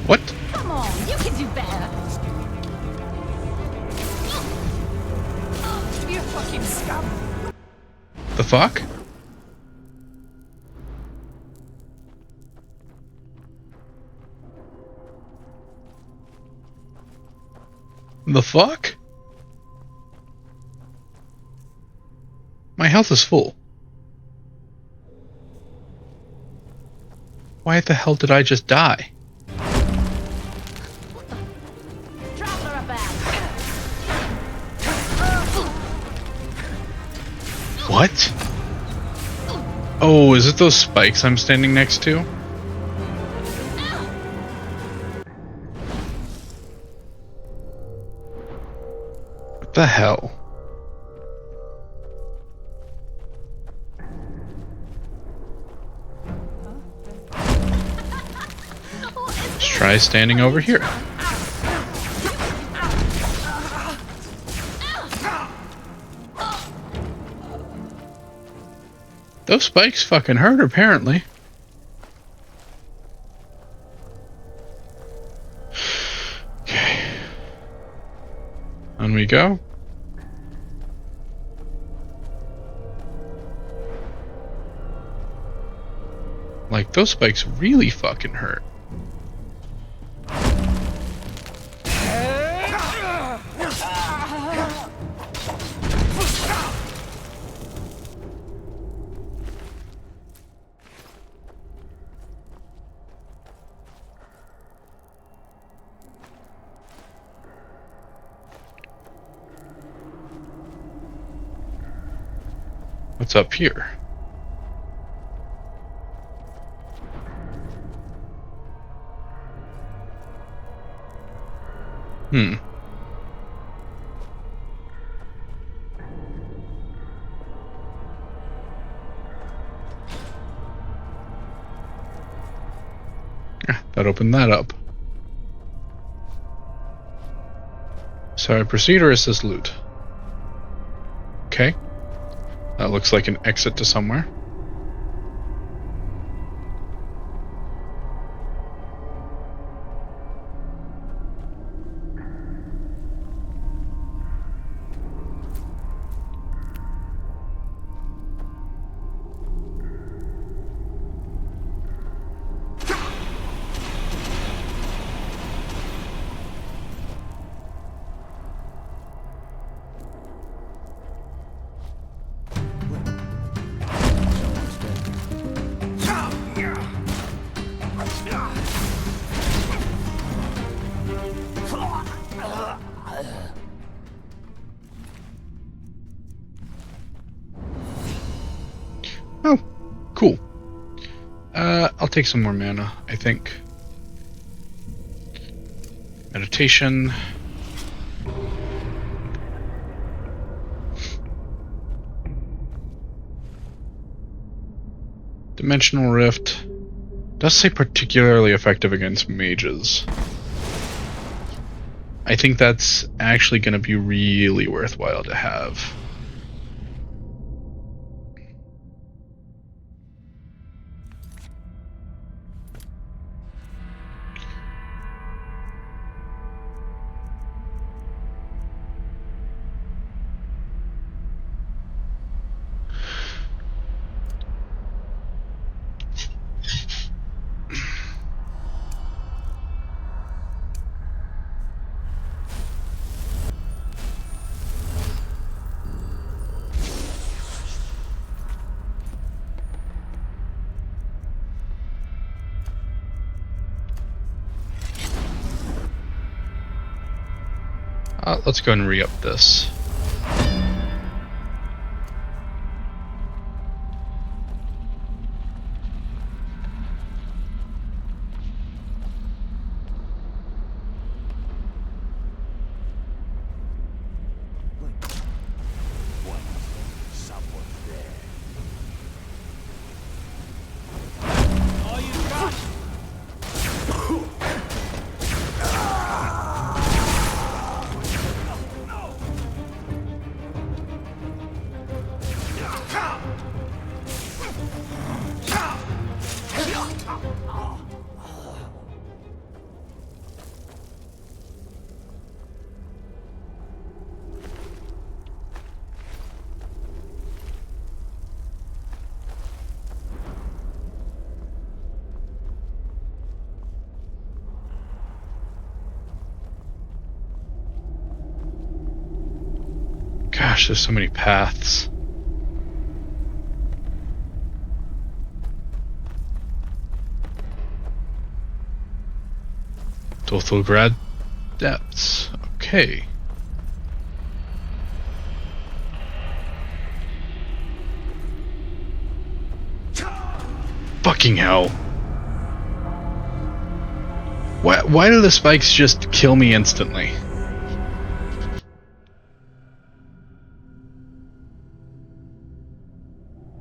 What? Come on, you can do better. Oh, you fucking scum. The fuck? The fuck? My health is full. Why the hell did I just die? What? Oh, is it those spikes I'm standing next to? What the hell? Let's try standing over here. Those spikes fucking hurt, apparently. Okay. On we go. Like, those spikes really fucking hurt. What's up here? That opened that up. So I proceed or is this loot? Okay. That looks like an exit to somewhere. Oh, cool. I'll take some more mana, I think. Meditation. Dimensional Rift. Does say particularly effective against mages. I think that's actually going to be really worthwhile to have. Let's go and re-up this. Gosh, there's so many paths. Dothelgrad depths. Okay. Fucking hell. Why do the spikes just kill me instantly?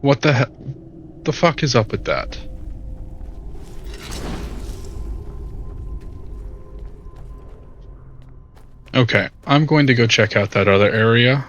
What the fuck is up with that? Okay, I'm going to go check out that other area.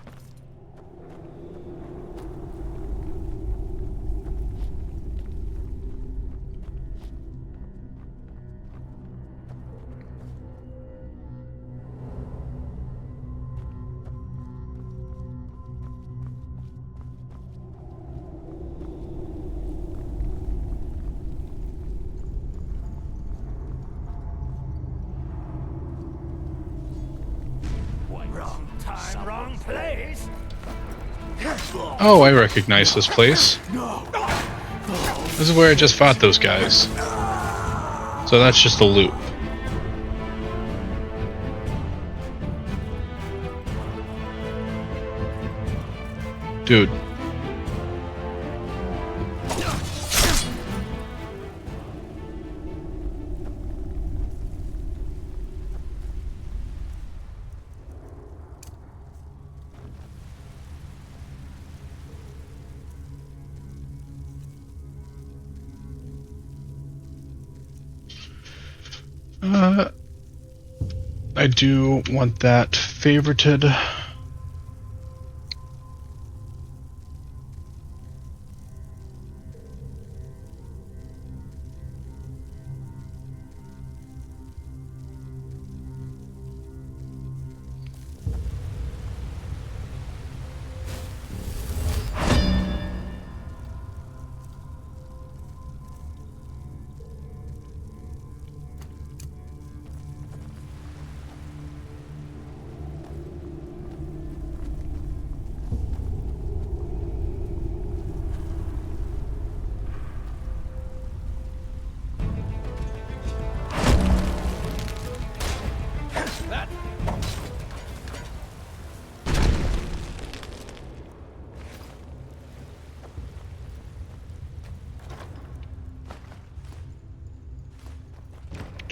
Oh, I recognize this place. This is where I just fought those guys. So that's just a loop. Dude. I do want that favorited.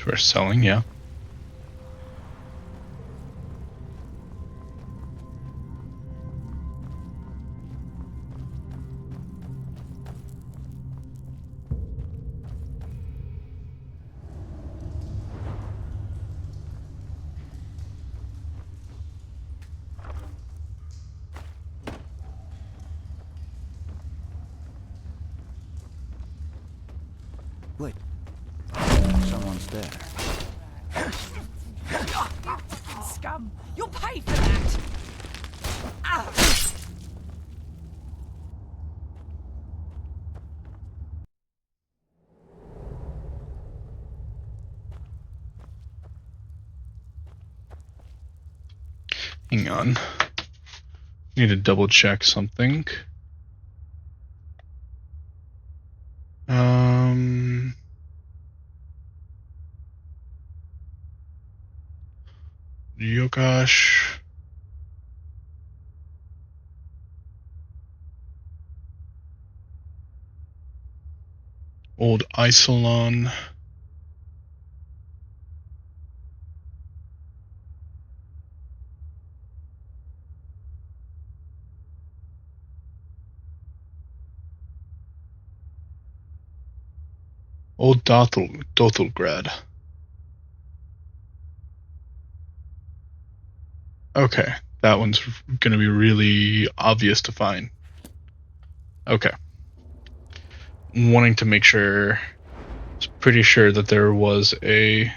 We're selling, yeah. there. Scum! You'll pay for that! Ah. Hang on. Need to double check something. Yogash. Old Isolon. Old Dothelgrad. Okay, that one's going to be really obvious to find. Okay. Wanting to make sure, I was pretty sure that there was a,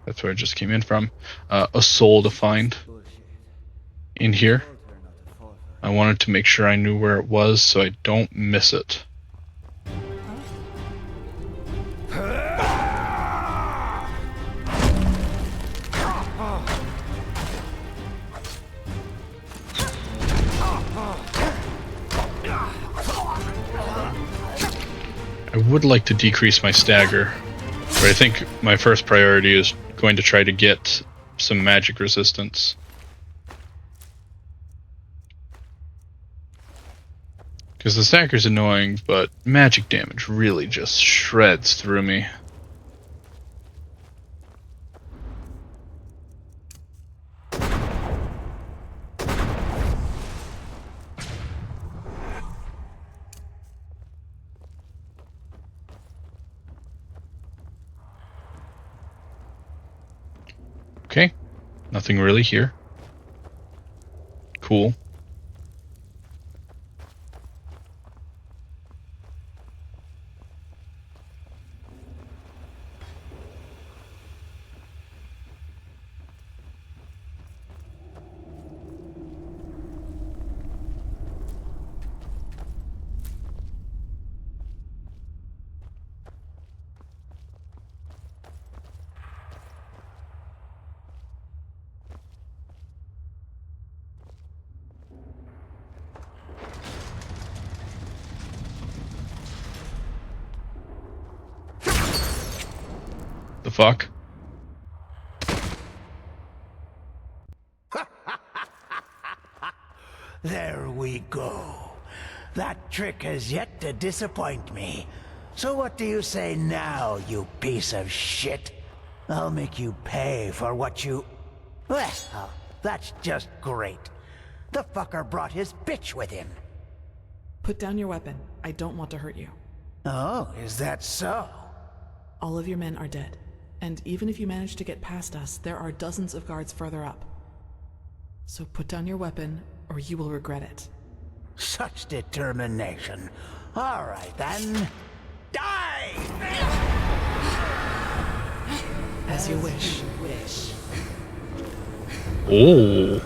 that's where I just came in from, a soul to find in here. I wanted to make sure I knew where it was so I don't miss it. I would like to decrease my stagger, but I think my first priority is going to try to get some magic resistance. Because the stagger's annoying, but magic damage really just shreds through me. Okay, nothing really here. Cool. The fuck? There we go. That trick has yet to disappoint me. So what do you say now, you piece of shit? I'll make you pay for what you... Well, that's just great. The fucker brought his bitch with him. Put down your weapon. I don't want to hurt you. Oh, is that so? All of your men are dead. And even if you manage to get past us, there are dozens of guards further up. So put down your weapon, or you will regret it. Such determination. All right, then. Die! As you wish. Oh.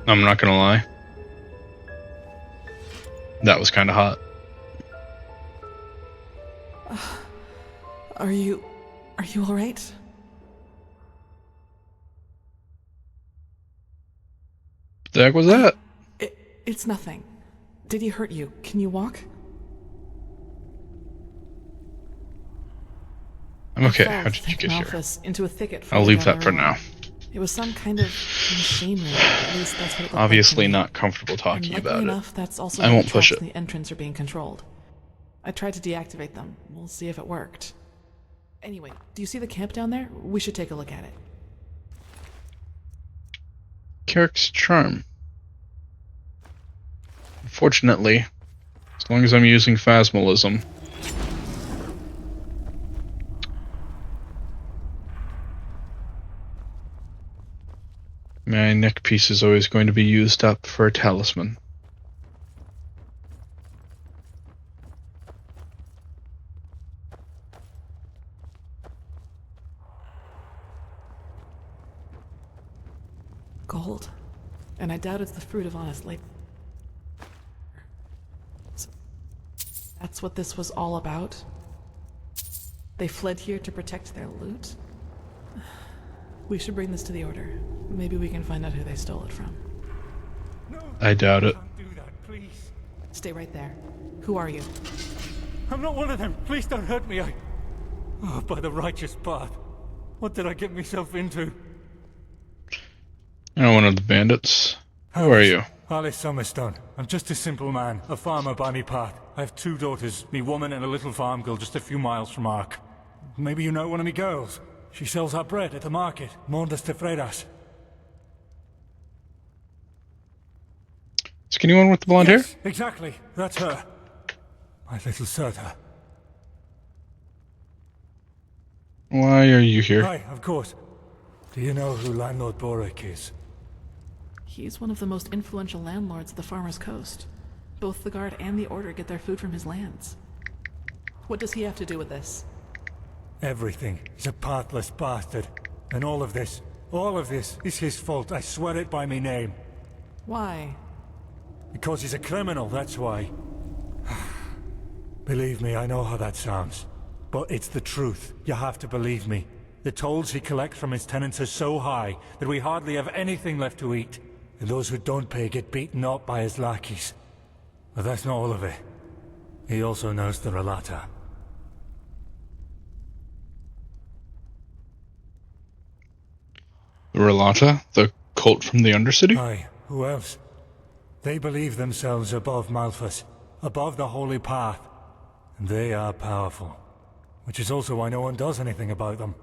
I'm not gonna lie. That was kind of hot. Are you all right? The heck was that? It's nothing. Did he hurt you? Can you walk? I'm okay. How did you get here? Into a thicket I'll leave that for now. It was some kind of machinery. At least that's what it looked Obviously like to me. not comfortable talking And about enough, it. That's also I won't push it. The entrance are being controlled. I tried to deactivate them. We'll see if it worked. Anyway, do you see the camp down there? We should take a look at it. Carrick's charm. Unfortunately, as long as I'm using phasmalism, My neck piece is always going to be used up for a talisman. Gold. And I doubt it's the fruit of honest labor. So that's what this was all about? They fled here to protect their loot? We should bring this to the Order. Maybe we can find out who they stole it from. I doubt it. Don't do that, please. Stay right there. Who are you? I'm not one of them. Please don't hurt me. Oh, by the righteous path. What did I get myself into? You're one of the bandits. Who are you? Alice Summerstone. I'm just a simple man, a farmer by me path. I have 2 daughters, me woman and a little farm girl just a few miles from Ark. Maybe you know one of me girls. She sells our bread at the market, Mondas de Freiras. Skinny one with the blonde hair? Exactly, that's her. My little Serta. Why are you here? Hi, of course. Do you know who Landlord Borek is? He's one of the most influential landlords of the Farmer's Coast. Both the Guard and the Order get their food from his lands. What does he have to do with this? Everything. He's a pathless bastard. And all of this is his fault. I swear it by me name. Why? Because he's a criminal, that's why. Believe me, I know how that sounds. But it's the truth. You have to believe me. The tolls he collects from his tenants are so high that we hardly have anything left to eat. And those who don't pay get beaten up by his lackeys. But that's not all of it. He also knows the Relata. The Relata? The cult from the Undercity? Aye, who else? They believe themselves above Malphas, above the Holy Path. And they are powerful. Which is also why no one does anything about them.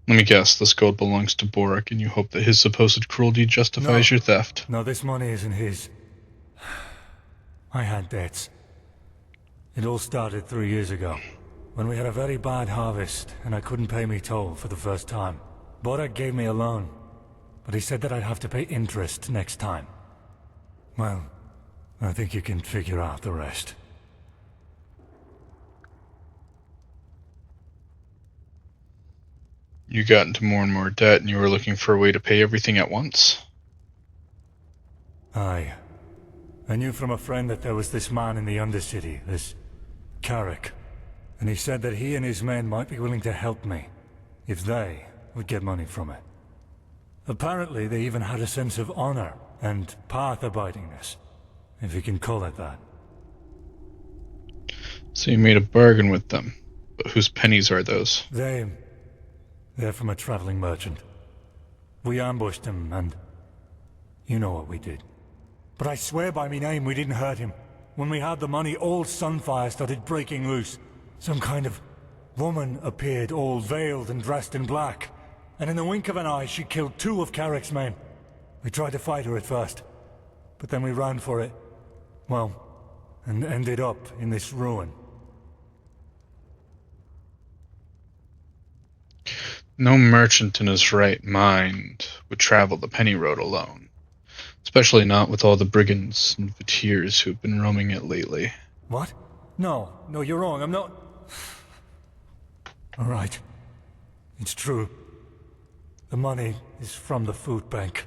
Let me guess, this gold belongs to Borek, and you hope that his supposed cruelty justifies your theft. No, this money isn't his. I had debts. It all started 3 years ago, when we had a very bad harvest, and I couldn't pay me toll for the first time. Borek gave me a loan, but he said that I'd have to pay interest next time. Well, I think you can figure out the rest. You got into more and more debt, and you were looking for a way to pay everything at once? Aye. I knew from a friend that there was this man in the Undercity, this Carrick, and he said that he and his men might be willing to help me, if they would get money from it. Apparently they even had a sense of honor and path-abidingness, if you can call it that. So you made a bargain with them, but whose pennies are those? They're from a traveling merchant. We ambushed him, and you know what we did. But I swear by me name we didn't hurt him. When we had the money, all Sunfire started breaking loose. Some kind of woman appeared, all veiled and dressed in black. And in the wink of an eye, she killed 2 of Carrick's men. We tried to fight her at first, but then we ran for it. Well, and ended up in this ruin. No merchant in his right mind would travel the Penny Road alone. Especially not with all the brigands and vateers who have been roaming it lately. What? No, you're wrong. I'm not... All right. It's true. The money is from the food bank.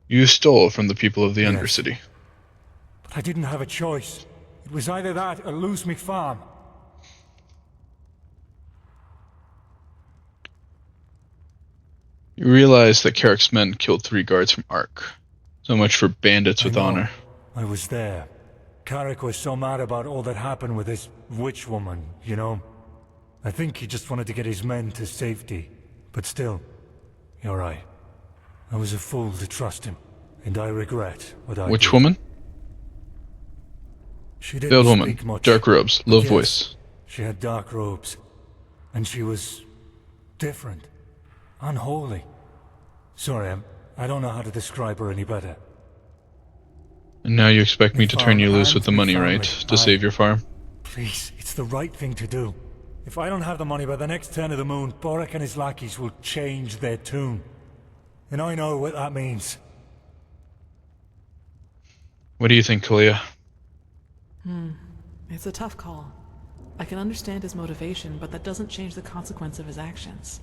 You stole from the people of the Undercity. But I didn't have a choice. It was either that or lose me farm. You realize that Carrick's men killed 3 guards from Ark. So much for bandits with honor. I was there. Carrick was so mad about all that happened with his witch woman, you know. I think he just wanted to get his men to safety. But still, you're right. I was a fool to trust him, and I regret what I did. Which woman? She didn't Veiled woman, speak much. dark robes, low Yes, voice. She had dark robes, and she was different. Unholy. Sorry, I don't know how to describe her any better. And now you expect me to turn you loose and with the me money, family. right? To save your farm? Please, it's the right thing to do. If I don't have the money by the next turn of the moon, Boric and his lackeys will change their tune. And I know what that means. What do you think, Kalia? It's a tough call. I can understand his motivation, but that doesn't change the consequence of his actions.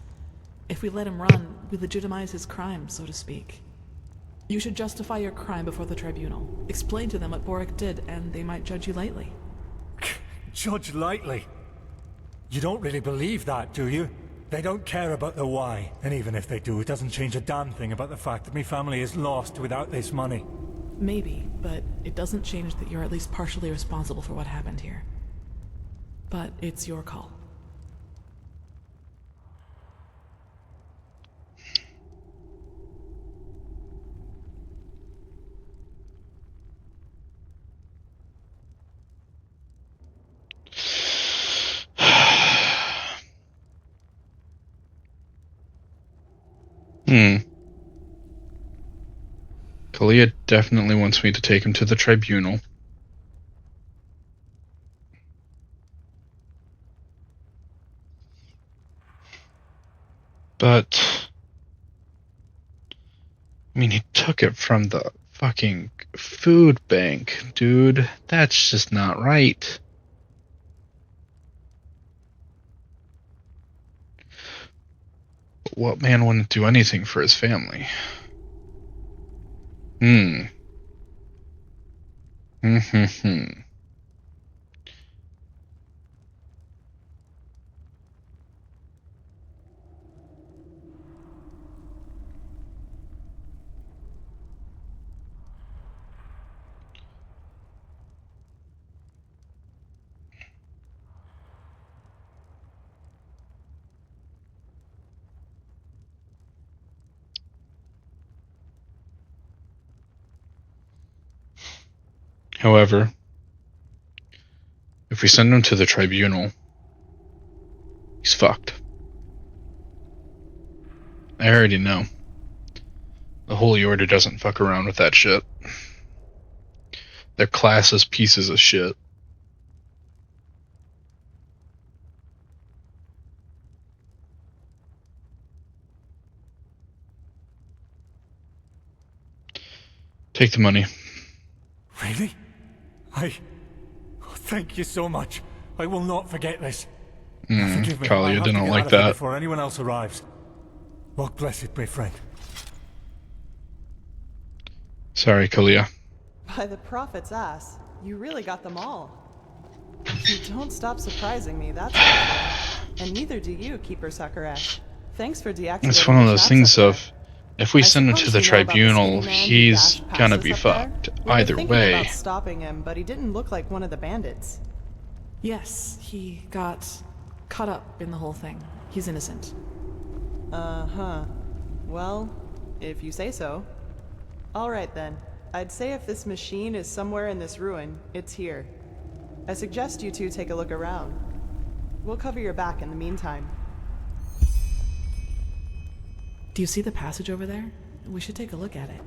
If we let him run, we legitimize his crime, so to speak. You should justify your crime before the tribunal. Explain to them what Boric did, and they might judge you lightly. Judge lightly? You don't really believe that, do you? They don't care about the why. And even if they do, it doesn't change a damn thing about the fact that my family is lost without this money. Maybe, but it doesn't change that you're at least partially responsible for what happened here. But it's your call. Kalia definitely wants me to take him to the tribunal. But I mean, he took it from the fucking food bank, dude. That's just not right. But what man wouldn't do anything for his family? However, if we send him to the tribunal, he's fucked. I already know. The Holy Order doesn't fuck around with that shit. They're classist pieces of shit. Take the money. Really? Thank you so much. I will not forget this. Forgive me. Kalia I have didn't to get like out of here that. before anyone else arrives. Walk blessed, my friend. Sorry, Kalia. By the prophet's ass, you really got them all. You don't stop surprising me, that's for sure. And neither do you, Keeper Sakaresh. Thanks for deactivating It's one of the those traps things up of, if we I send him to suppose the you know about the tribunal, skinny man who he's dashed gonna past be us up there? fucked. We were Either thinking way. about stopping him, but he didn't look like one of the bandits. Yes, he got caught up in the whole thing. He's innocent. Uh-huh. Well, if you say so. Alright then. I'd say if this machine is somewhere in this ruin, it's here. I suggest you two take a look around. We'll cover your back in the meantime. Do you see the passage over there? We should take a look at it.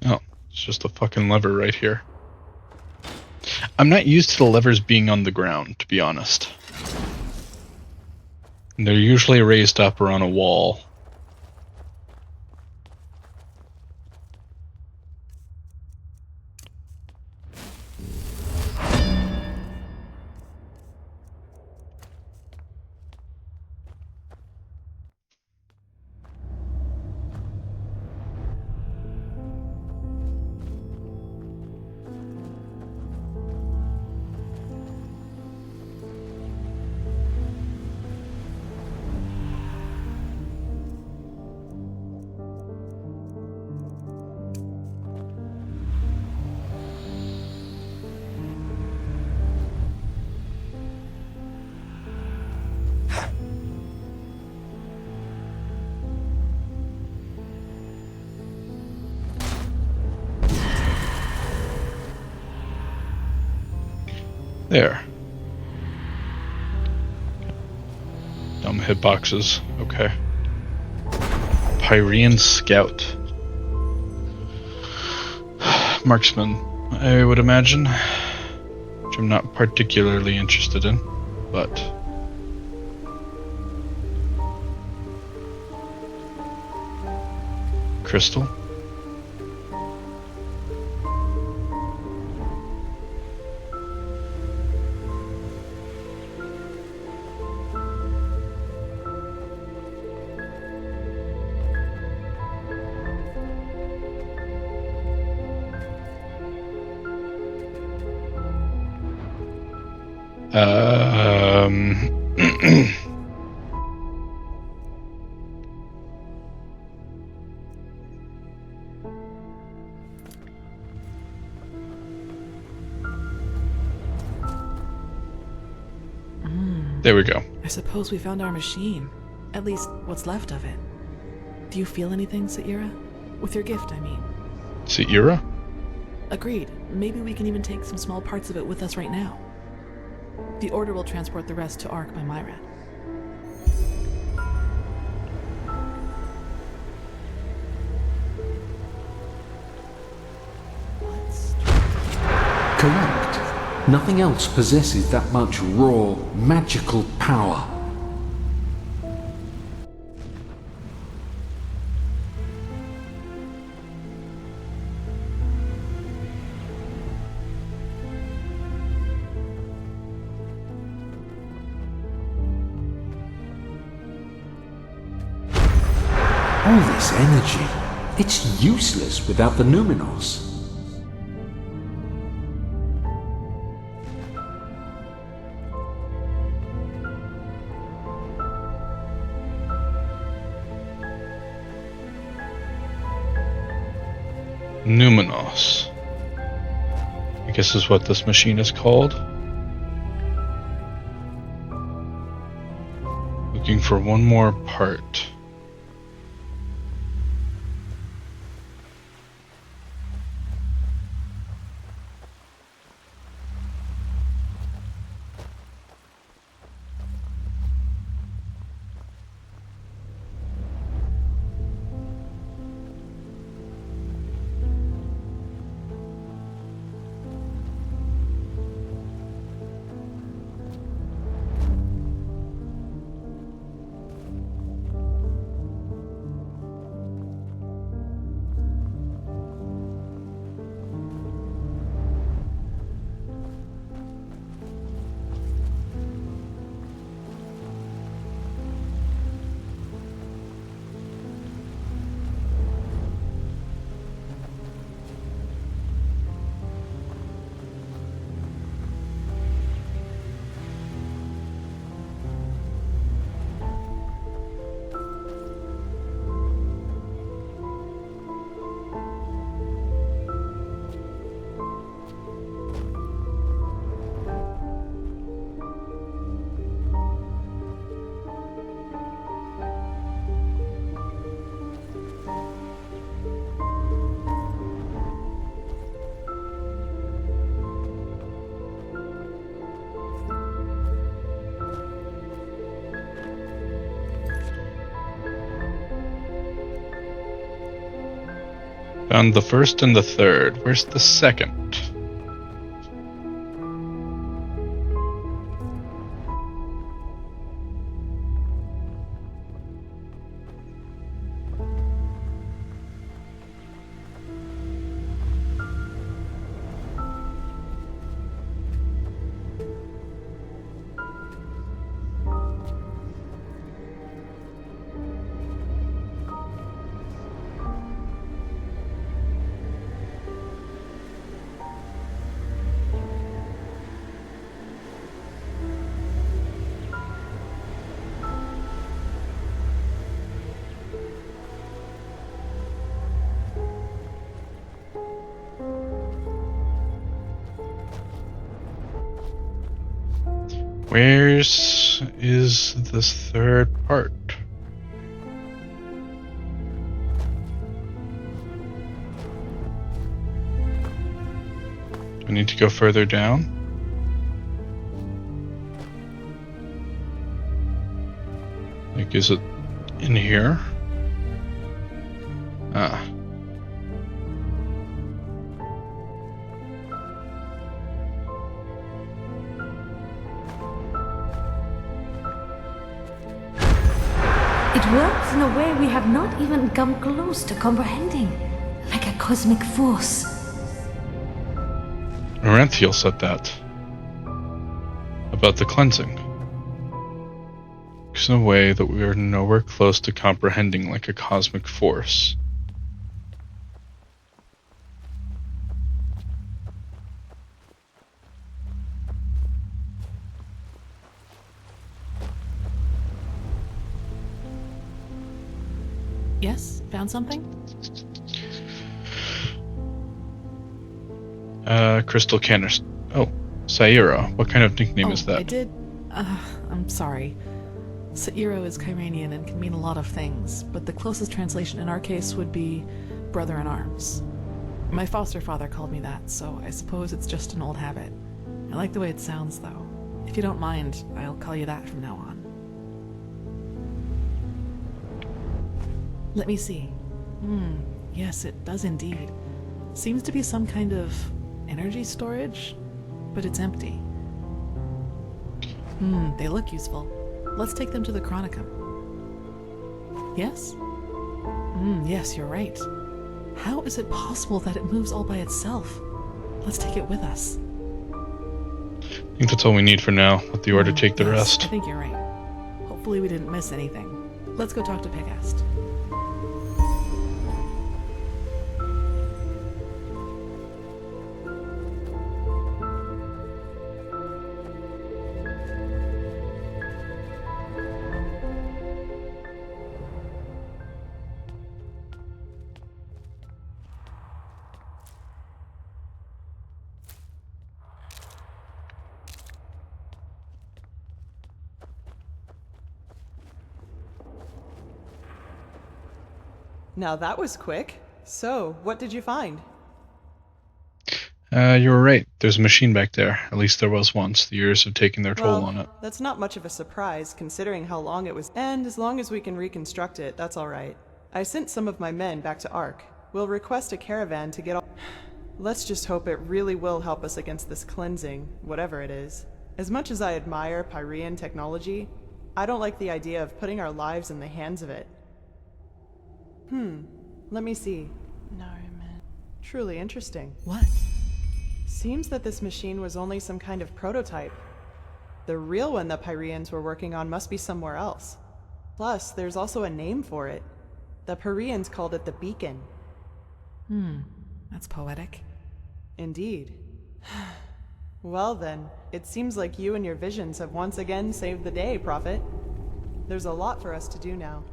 Oh, it's just a fucking lever right here. I'm not used to the levers being on the ground, to be honest. They're usually raised up or on a wall. There. Dumb hitboxes. Okay. Pyrean Scout. Marksman, I would imagine. Which I'm not particularly interested in, but... Crystal. There we go. I suppose we found our machine. At least, what's left of it. Do you feel anything, Saira? With your gift, I mean. Saira? Agreed. Maybe we can even take some small parts of it with us right now. The Order will transport the rest to Ark by Myrad. Correct. Nothing else possesses that much raw, magical power. All this energy, it's useless without the Numinos. Numinos. I guess is what this machine is called. Looking for one more part. Found the first and the third. Where's the second? Where's is this third part? Do I need to go further down? Like, is it in here? Ah. It works in a way we have not even come close to comprehending, like a cosmic force. Aranthiel said that. About the cleansing. There's no way that we are nowhere close to comprehending like a cosmic force. Yes? Found something? Crystal canister. Oh, Saira. What kind of nickname is that? I did... I'm sorry. Sairo is Kyranian and can mean a lot of things, but the closest translation in our case would be brother-in-arms. My foster father called me that, so I suppose it's just an old habit. I like the way it sounds, though. If you don't mind, I'll call you that from now on. Let me see. Yes, it does indeed. Seems to be some kind of energy storage, but it's empty. They look useful. Let's take them to the Chronicum. Yes? Yes, you're right. How is it possible that it moves all by itself? Let's take it with us. I think that's all we need for now. Let the Order take the Yes, rest. I think you're right. Hopefully we didn't miss anything. Let's go talk to Pegast. Now that was quick. So, what did you find? You were right. There's a machine back there. At least there was once. The years have taken their toll Well, on it. that's not much of a surprise, considering how long it was. And as long as we can reconstruct it, that's alright. I sent some of my men back to Ark. We'll request a caravan to get all... Let's just hope it really will help us against this cleansing, whatever it is. As much as I admire Pyrean technology, I don't like the idea of putting our lives in the hands of it. Let me see. No, man. Truly interesting. What? Seems that this machine was only some kind of prototype. The real one the Pyreans were working on must be somewhere else. Plus, there's also a name for it. The Pyreans called it the Beacon. That's poetic. Indeed. Well then, it seems like you and your visions have once again saved the day, Prophet. There's a lot for us to do now.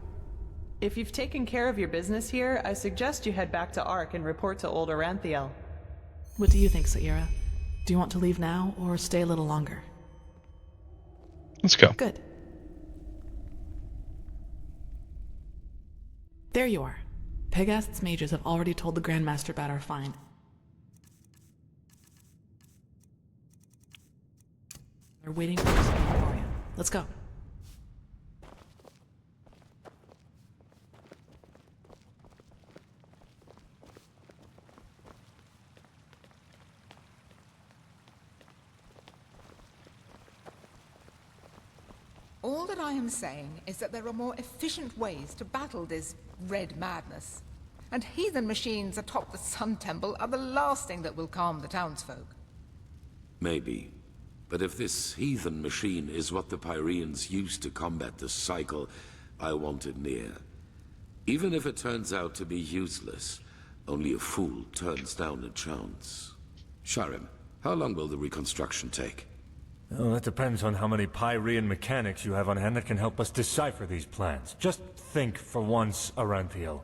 If you've taken care of your business here, I suggest you head back to Ark and report to old Aranthiel. What do you think, Saira? Do you want to leave now, or stay a little longer? Let's go. Good. There you are. Pegast's mages have already told the Grandmaster about our find. They're waiting for us in Victoria. Let's go. All that I am saying is that there are more efficient ways to battle this red madness. And heathen machines atop the Sun Temple are the last thing that will calm the townsfolk. Maybe. But if this heathen machine is what the Pyreans used to combat the cycle, I want it near. Even if it turns out to be useless, only a fool turns down a chance. Sharim, how long will the reconstruction take? Well, that depends on how many Pyrean mechanics you have on hand that can help us decipher these plans. Just think for once, Aranthiel.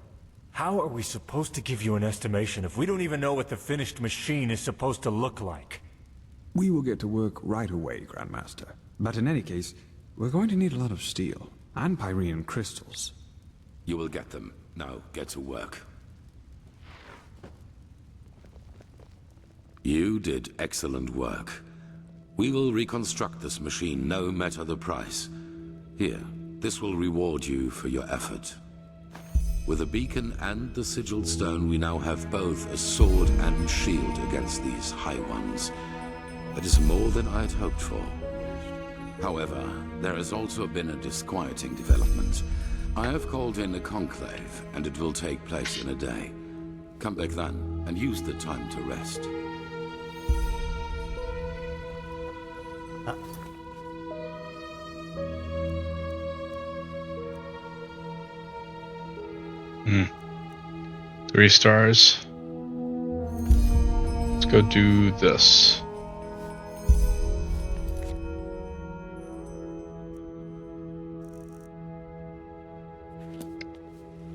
How are we supposed to give you an estimation if we don't even know what the finished machine is supposed to look like? We will get to work right away, Grandmaster. But in any case, we're going to need a lot of steel and Pyrean crystals. You will get them. Now, get to work. You did excellent work. We will reconstruct this machine no matter the price. Here, This will reward you for your effort. With a beacon and the sigilled stone, we now have both a sword and shield against these High Ones. That is more than I had hoped for. However, there has also been a disquieting development. I have called in a conclave, and it will take place in a day. Come back then, and use the time to rest. Hmm. 3 stars. Let's go do this.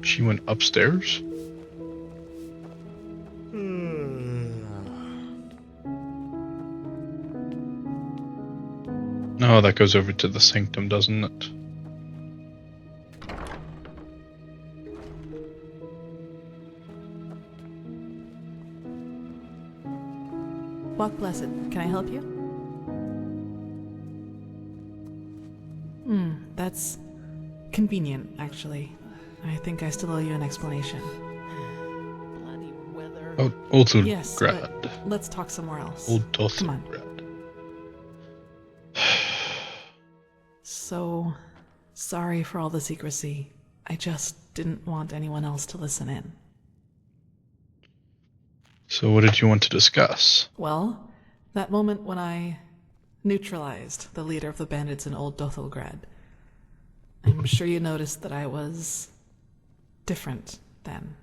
She went upstairs? No, that goes over to the sanctum, doesn't it? Walk Blessed, can I help you? That's convenient, actually. I think I still owe you an explanation. Oh, Old Yes, Grad. but let's talk somewhere else. Old Come on. Grad. So, sorry for all the secrecy. I just didn't want anyone else to listen in. So what did you want to discuss? Well, that moment when I neutralized the leader of the bandits in Old Dothelgrad. I'm sure you noticed that I was different then.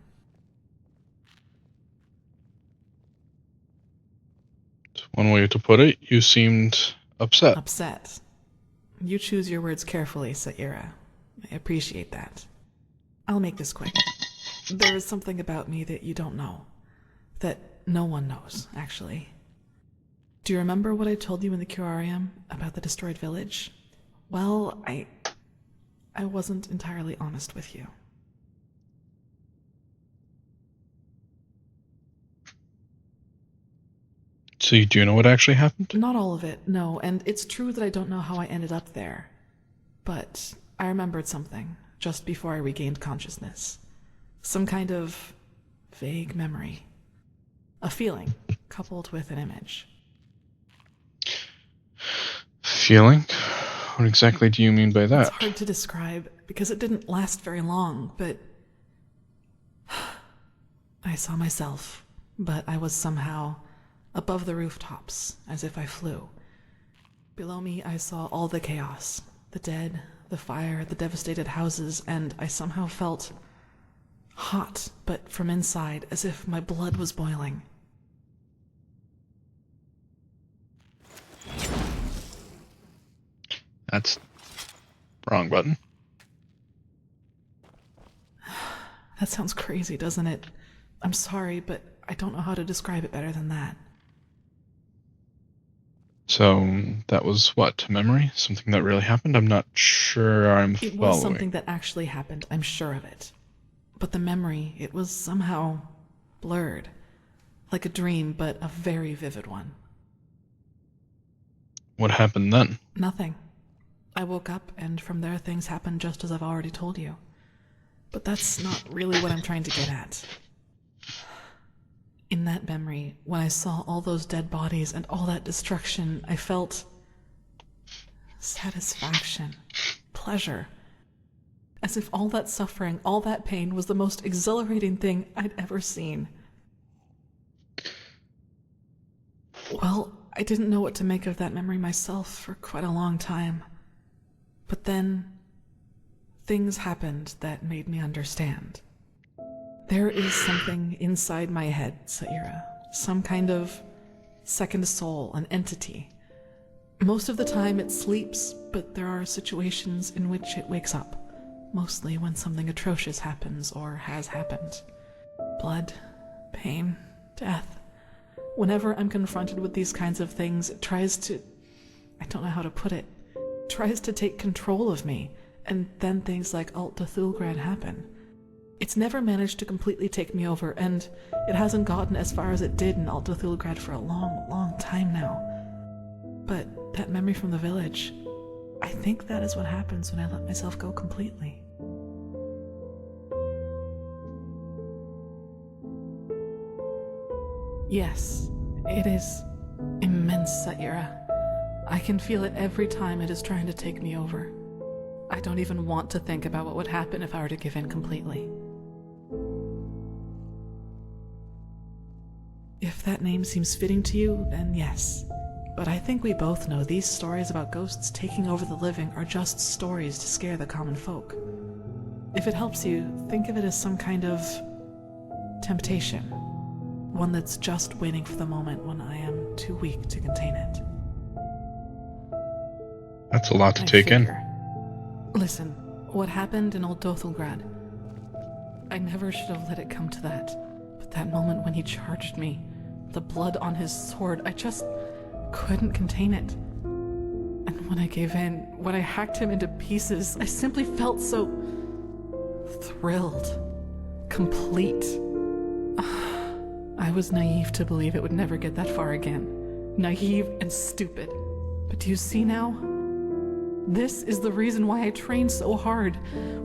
One way to put it, you seemed upset. Upset. You choose your words carefully, Saira. I appreciate that. I'll make this quick. There is something about me that you don't know. That no one knows, actually. Do you remember what I told you in the curarium about the destroyed village? Well, I wasn't entirely honest with you. So you do know what actually happened? Not all of it, no, and it's true that I don't know how I ended up there. But I remembered something just before I regained consciousness. Some kind of vague memory. A feeling coupled with an image. Feeling? What exactly do you mean by that? It's hard to describe because it didn't last very long, but I saw myself, but I was somehow above the rooftops, as if I flew. Below me, I saw all the chaos, the dead, the fire, the devastated houses, and I somehow felt hot, but from inside, as if my blood was boiling. That's wrong button. That sounds crazy, doesn't it? I'm sorry, but I don't know how to describe it better than that. So that was what? Memory? Something that really happened? I'm not sure I'm following. It was something that actually happened, I'm sure of it. But the memory, it was somehow blurred. Like a dream, but a very vivid one. What happened then? Nothing. I woke up, and from there things happened just as I've already told you. But that's not really what I'm trying to get at. In that memory, when I saw all those dead bodies and all that destruction, I felt satisfaction, pleasure. As if all that suffering, all that pain was the most exhilarating thing I'd ever seen. Well, I didn't know what to make of that memory myself for quite a long time. But then, things happened that made me understand. There is something inside my head, Saira. Some kind of second soul, an entity. Most of the time it sleeps, but there are situations in which it wakes up. Mostly when something atrocious happens or has happened. Blood, pain, death. Whenever I'm confronted with these kinds of things, it tries to... I don't know how to put it. Tries to take control of me, and then things like Alt Dothelgrad happen. It's never managed to completely take me over, and it hasn't gotten as far as it did in Alt Dothelgrad for a long, long time now. But that memory from the village, I think that is what happens when I let myself go completely. Yes, it is immense, Saira. I can feel it every time it is trying to take me over. I don't even want to think about what would happen if I were to give in completely. If that name seems fitting to you, then yes. But I think we both know these stories about ghosts taking over the living are just stories to scare the common folk. If it helps you, think of it as some kind of temptation. One that's just waiting for the moment when I am too weak to contain it. That's a lot to take in. Listen, what happened in Old Dothelgrad, I never should have let it come to that. But that moment when he charged me, the blood on his sword, I just couldn't contain it. And when I gave in, when I hacked him into pieces, I simply felt so thrilled, complete. I was naive to believe it would never get that far again. Naive and stupid. But do you see now? This is the reason why I train so hard,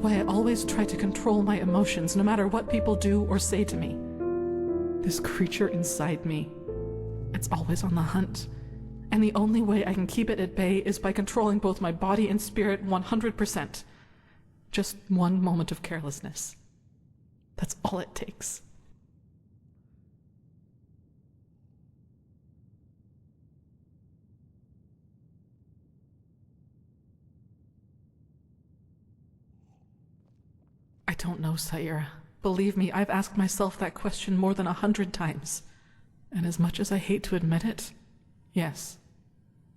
why I always try to control my emotions no matter what people do or say to me. This creature inside me, it's always on the hunt. And the only way I can keep it at bay is by controlling both my body and spirit 100%. Just one moment of carelessness. That's all it takes. I don't know, Saira. Believe me, I've asked myself that question more than 100 times. And as much as I hate to admit it, yes,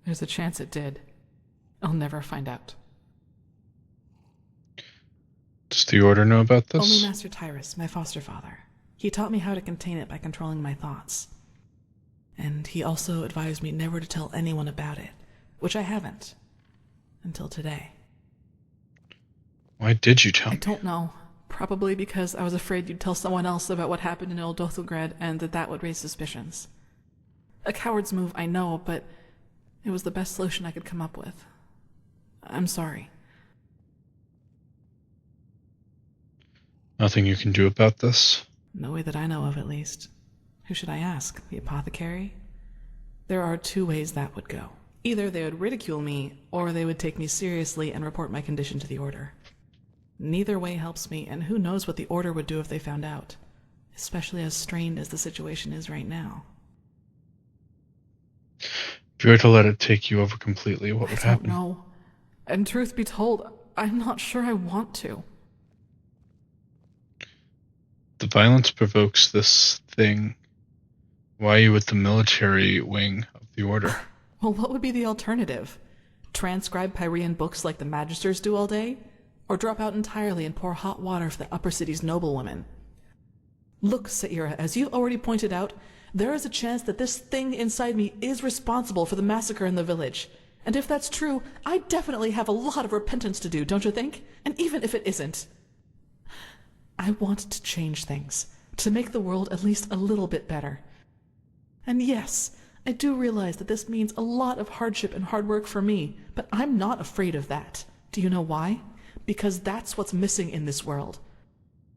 there's a chance it did. I'll never find out. Does the Order know about this? Only Master Tyrus, my foster father. He taught me how to contain it by controlling my thoughts. And he also advised me never to tell anyone about it, which I haven't. Until today. Why did you tell me? I don't know. Probably because I was afraid you'd tell someone else about what happened in Old Dothelgrad and that would raise suspicions. A coward's move, I know, but it was the best solution I could come up with. I'm sorry. Nothing you can do about this? No way that I know of, at least. Who should I ask? The apothecary? There are two ways that would go. Either they would ridicule me, or they would take me seriously and report my condition to the Order. Neither way helps me, and who knows what the Order would do if they found out, especially as strained as the situation is right now. If you were to let it take you over completely, what would happen? I don't know. And truth be told, I'm not sure I want to. The violence provokes this thing. Why are you with the military wing of the Order? Well, what would be the alternative? Transcribe Pyrean books like the Magisters do all day? Or drop out entirely and pour hot water for the upper city's noblewomen? Look, Saira, as you've already pointed out, there is a chance that this thing inside me is responsible for the massacre in the village. And if that's true, I definitely have a lot of repentance to do, don't you think? And even if it isn't, I want to change things, to make the world at least a little bit better. And yes, I do realize that this means a lot of hardship and hard work for me, but I'm not afraid of that. Do you know why? Because that's what's missing in this world.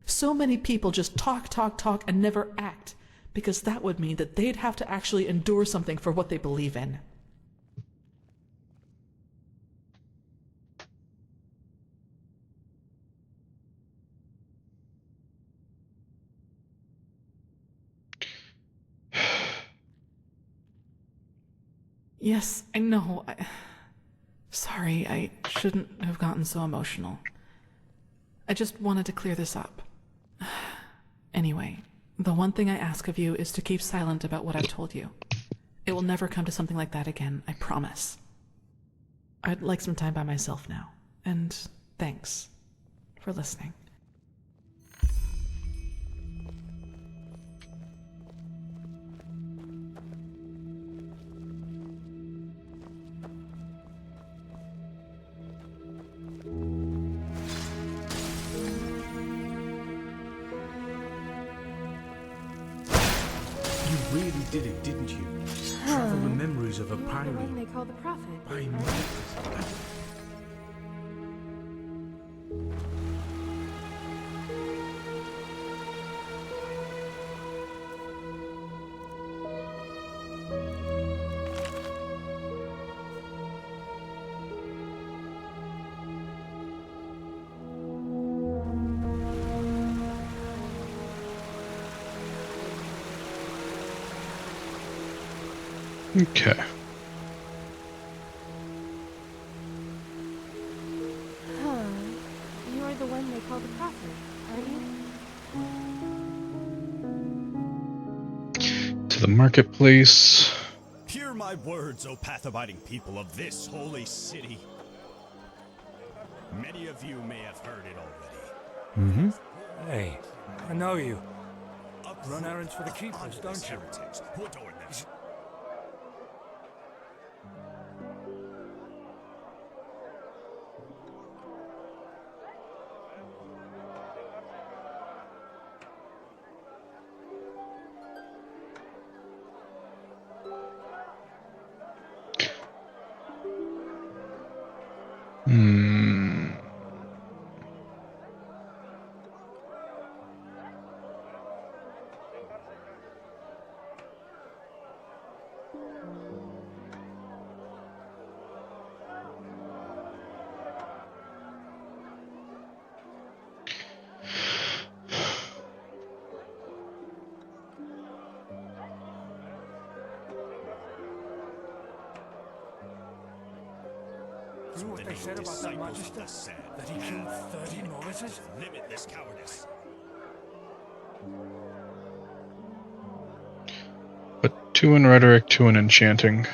So many people just talk, and never act, because that would mean that they'd have to actually endure something for what they believe in. Yes, I know. Sorry, I shouldn't have gotten so emotional. I just wanted to clear this up. Anyway, the one thing I ask of you is to keep silent about what I've told you. It will never come to something like that again, I promise. I'd like some time by myself now, and thanks for listening. You really did it, didn't you? Travel the memories of a The one pirate they call the Prophet. by night. Okay. Huh. You're the one they call the prophet, aren't you? To the marketplace. Hear my words, O path-abiding people of this holy city. Many of you may have heard it already. Mm-hmm. Hey, I know you. Run errands for the keepers, don't you? Heretics who adorn them. You know what they said about that magister? That he killed 30 novices? Limitless cowardice. But 2 in rhetoric, 2 in enchanting.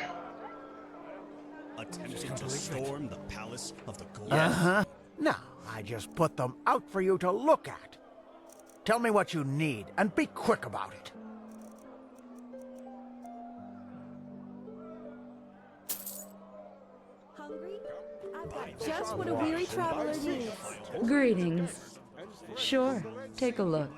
Attempting to storm the palace of the gold. Uh-huh. Now, I just put them out for you to look at. Tell me what you need, and be quick about it. Just what a weary traveler needs. Greetings. Sure, take a look.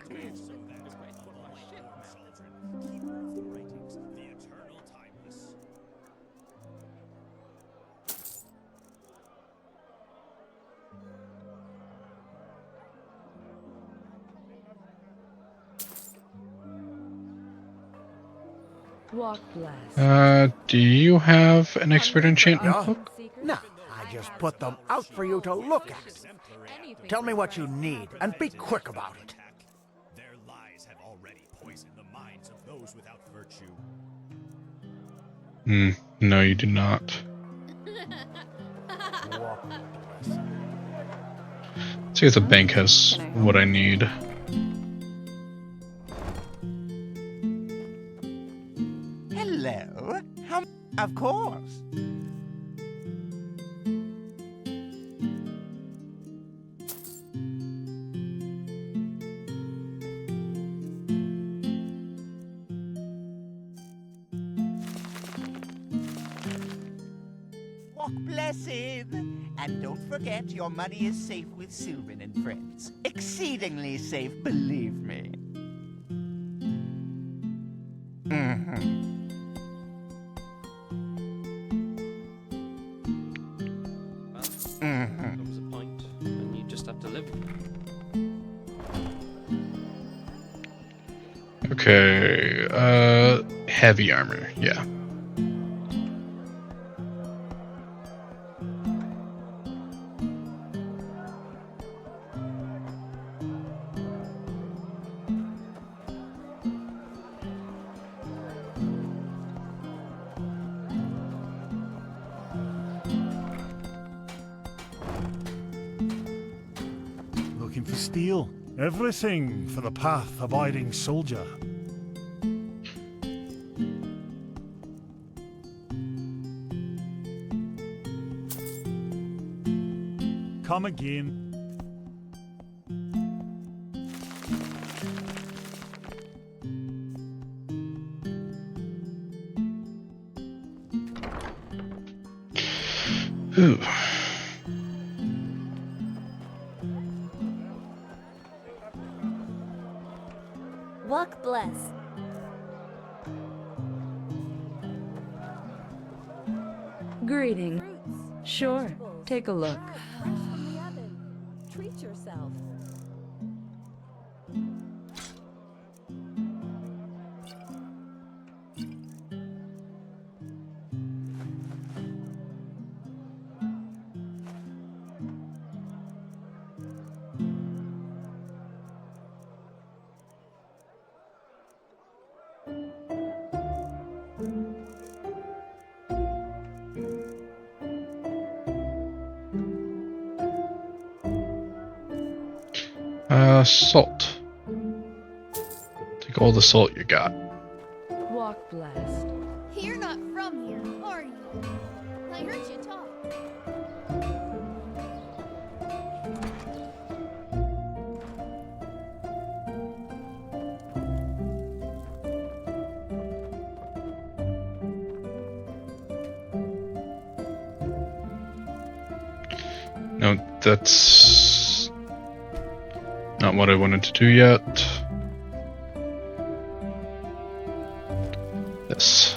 Walk blessed. Do you have an expert enchantment book? No, I just put them out for you to look at. Tell me what you need, and be quick about it. Their lies have already poisoned the minds of those without virtue. No, you do not. See if the bank has what I need. Hello? Of course. Walk blessed! And don't forget, your money is safe with Sylvan and friends. Exceedingly safe, believe me. There comes a point, and you just have to live. Okay, heavy armor, yeah. Looking for steel. Everything for the path-abiding soldier. Come again. Ooh. Walk blessed. Greeting. Sure, take a look. Fresh from the oven. Treat yourself. Salt. Take all the salt you got. Walk blessed. You're not from here, are you? I heard you talk. No, that's not what I wanted to do yet. This.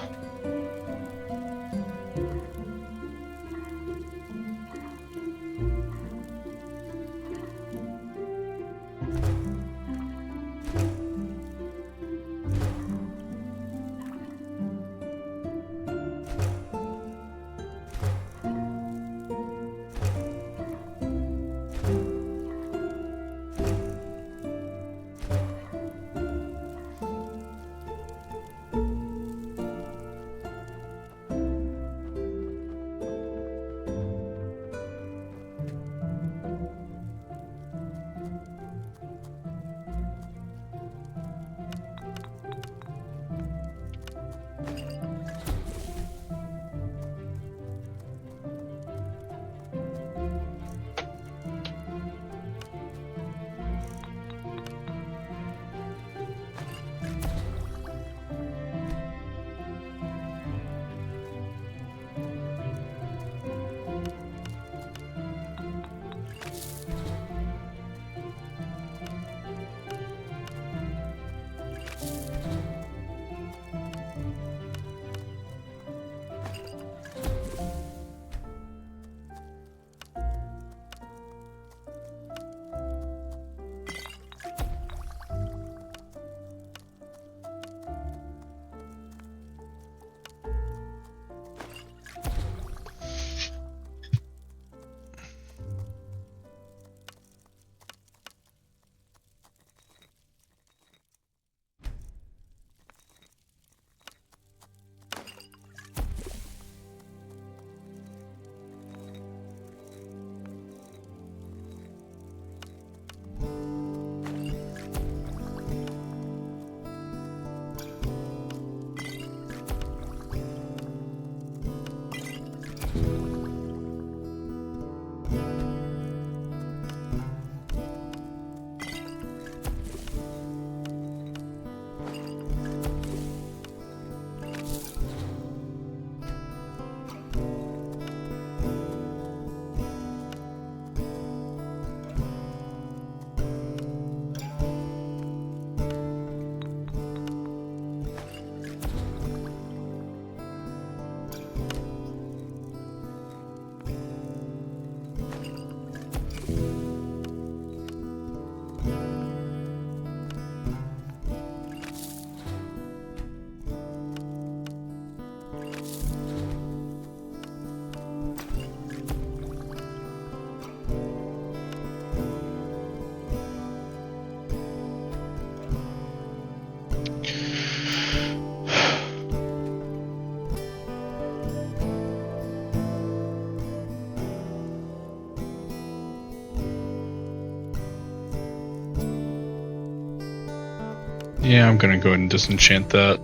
Yeah, I'm gonna go ahead and disenchant that.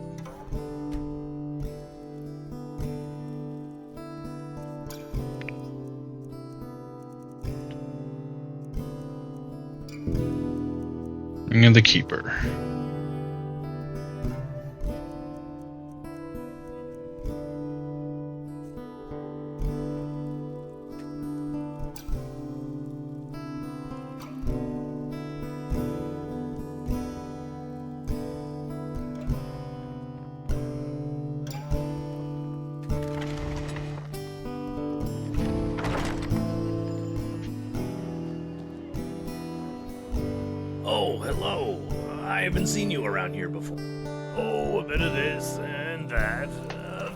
And the keeper. Oh, hello. I haven't seen you around here before. Oh, a bit of this and that.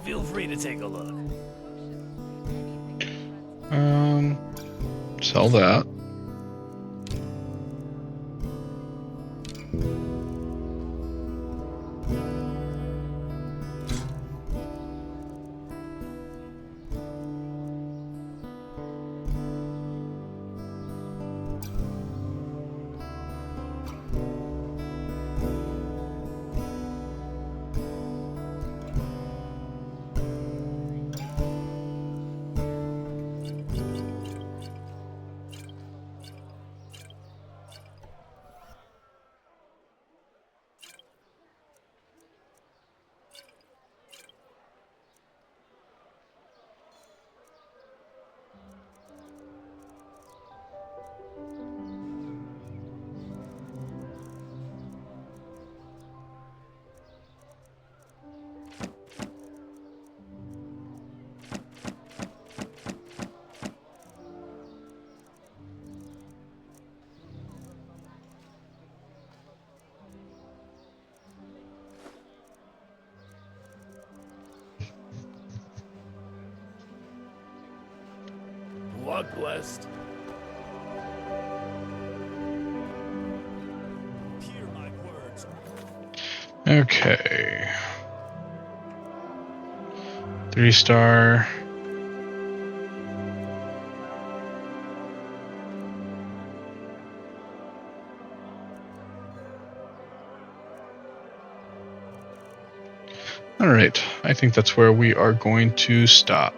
Feel free to take a look. Sell that. Walk west. Hear my words. Okay. 3-star. All right, I think that's where we are going to stop.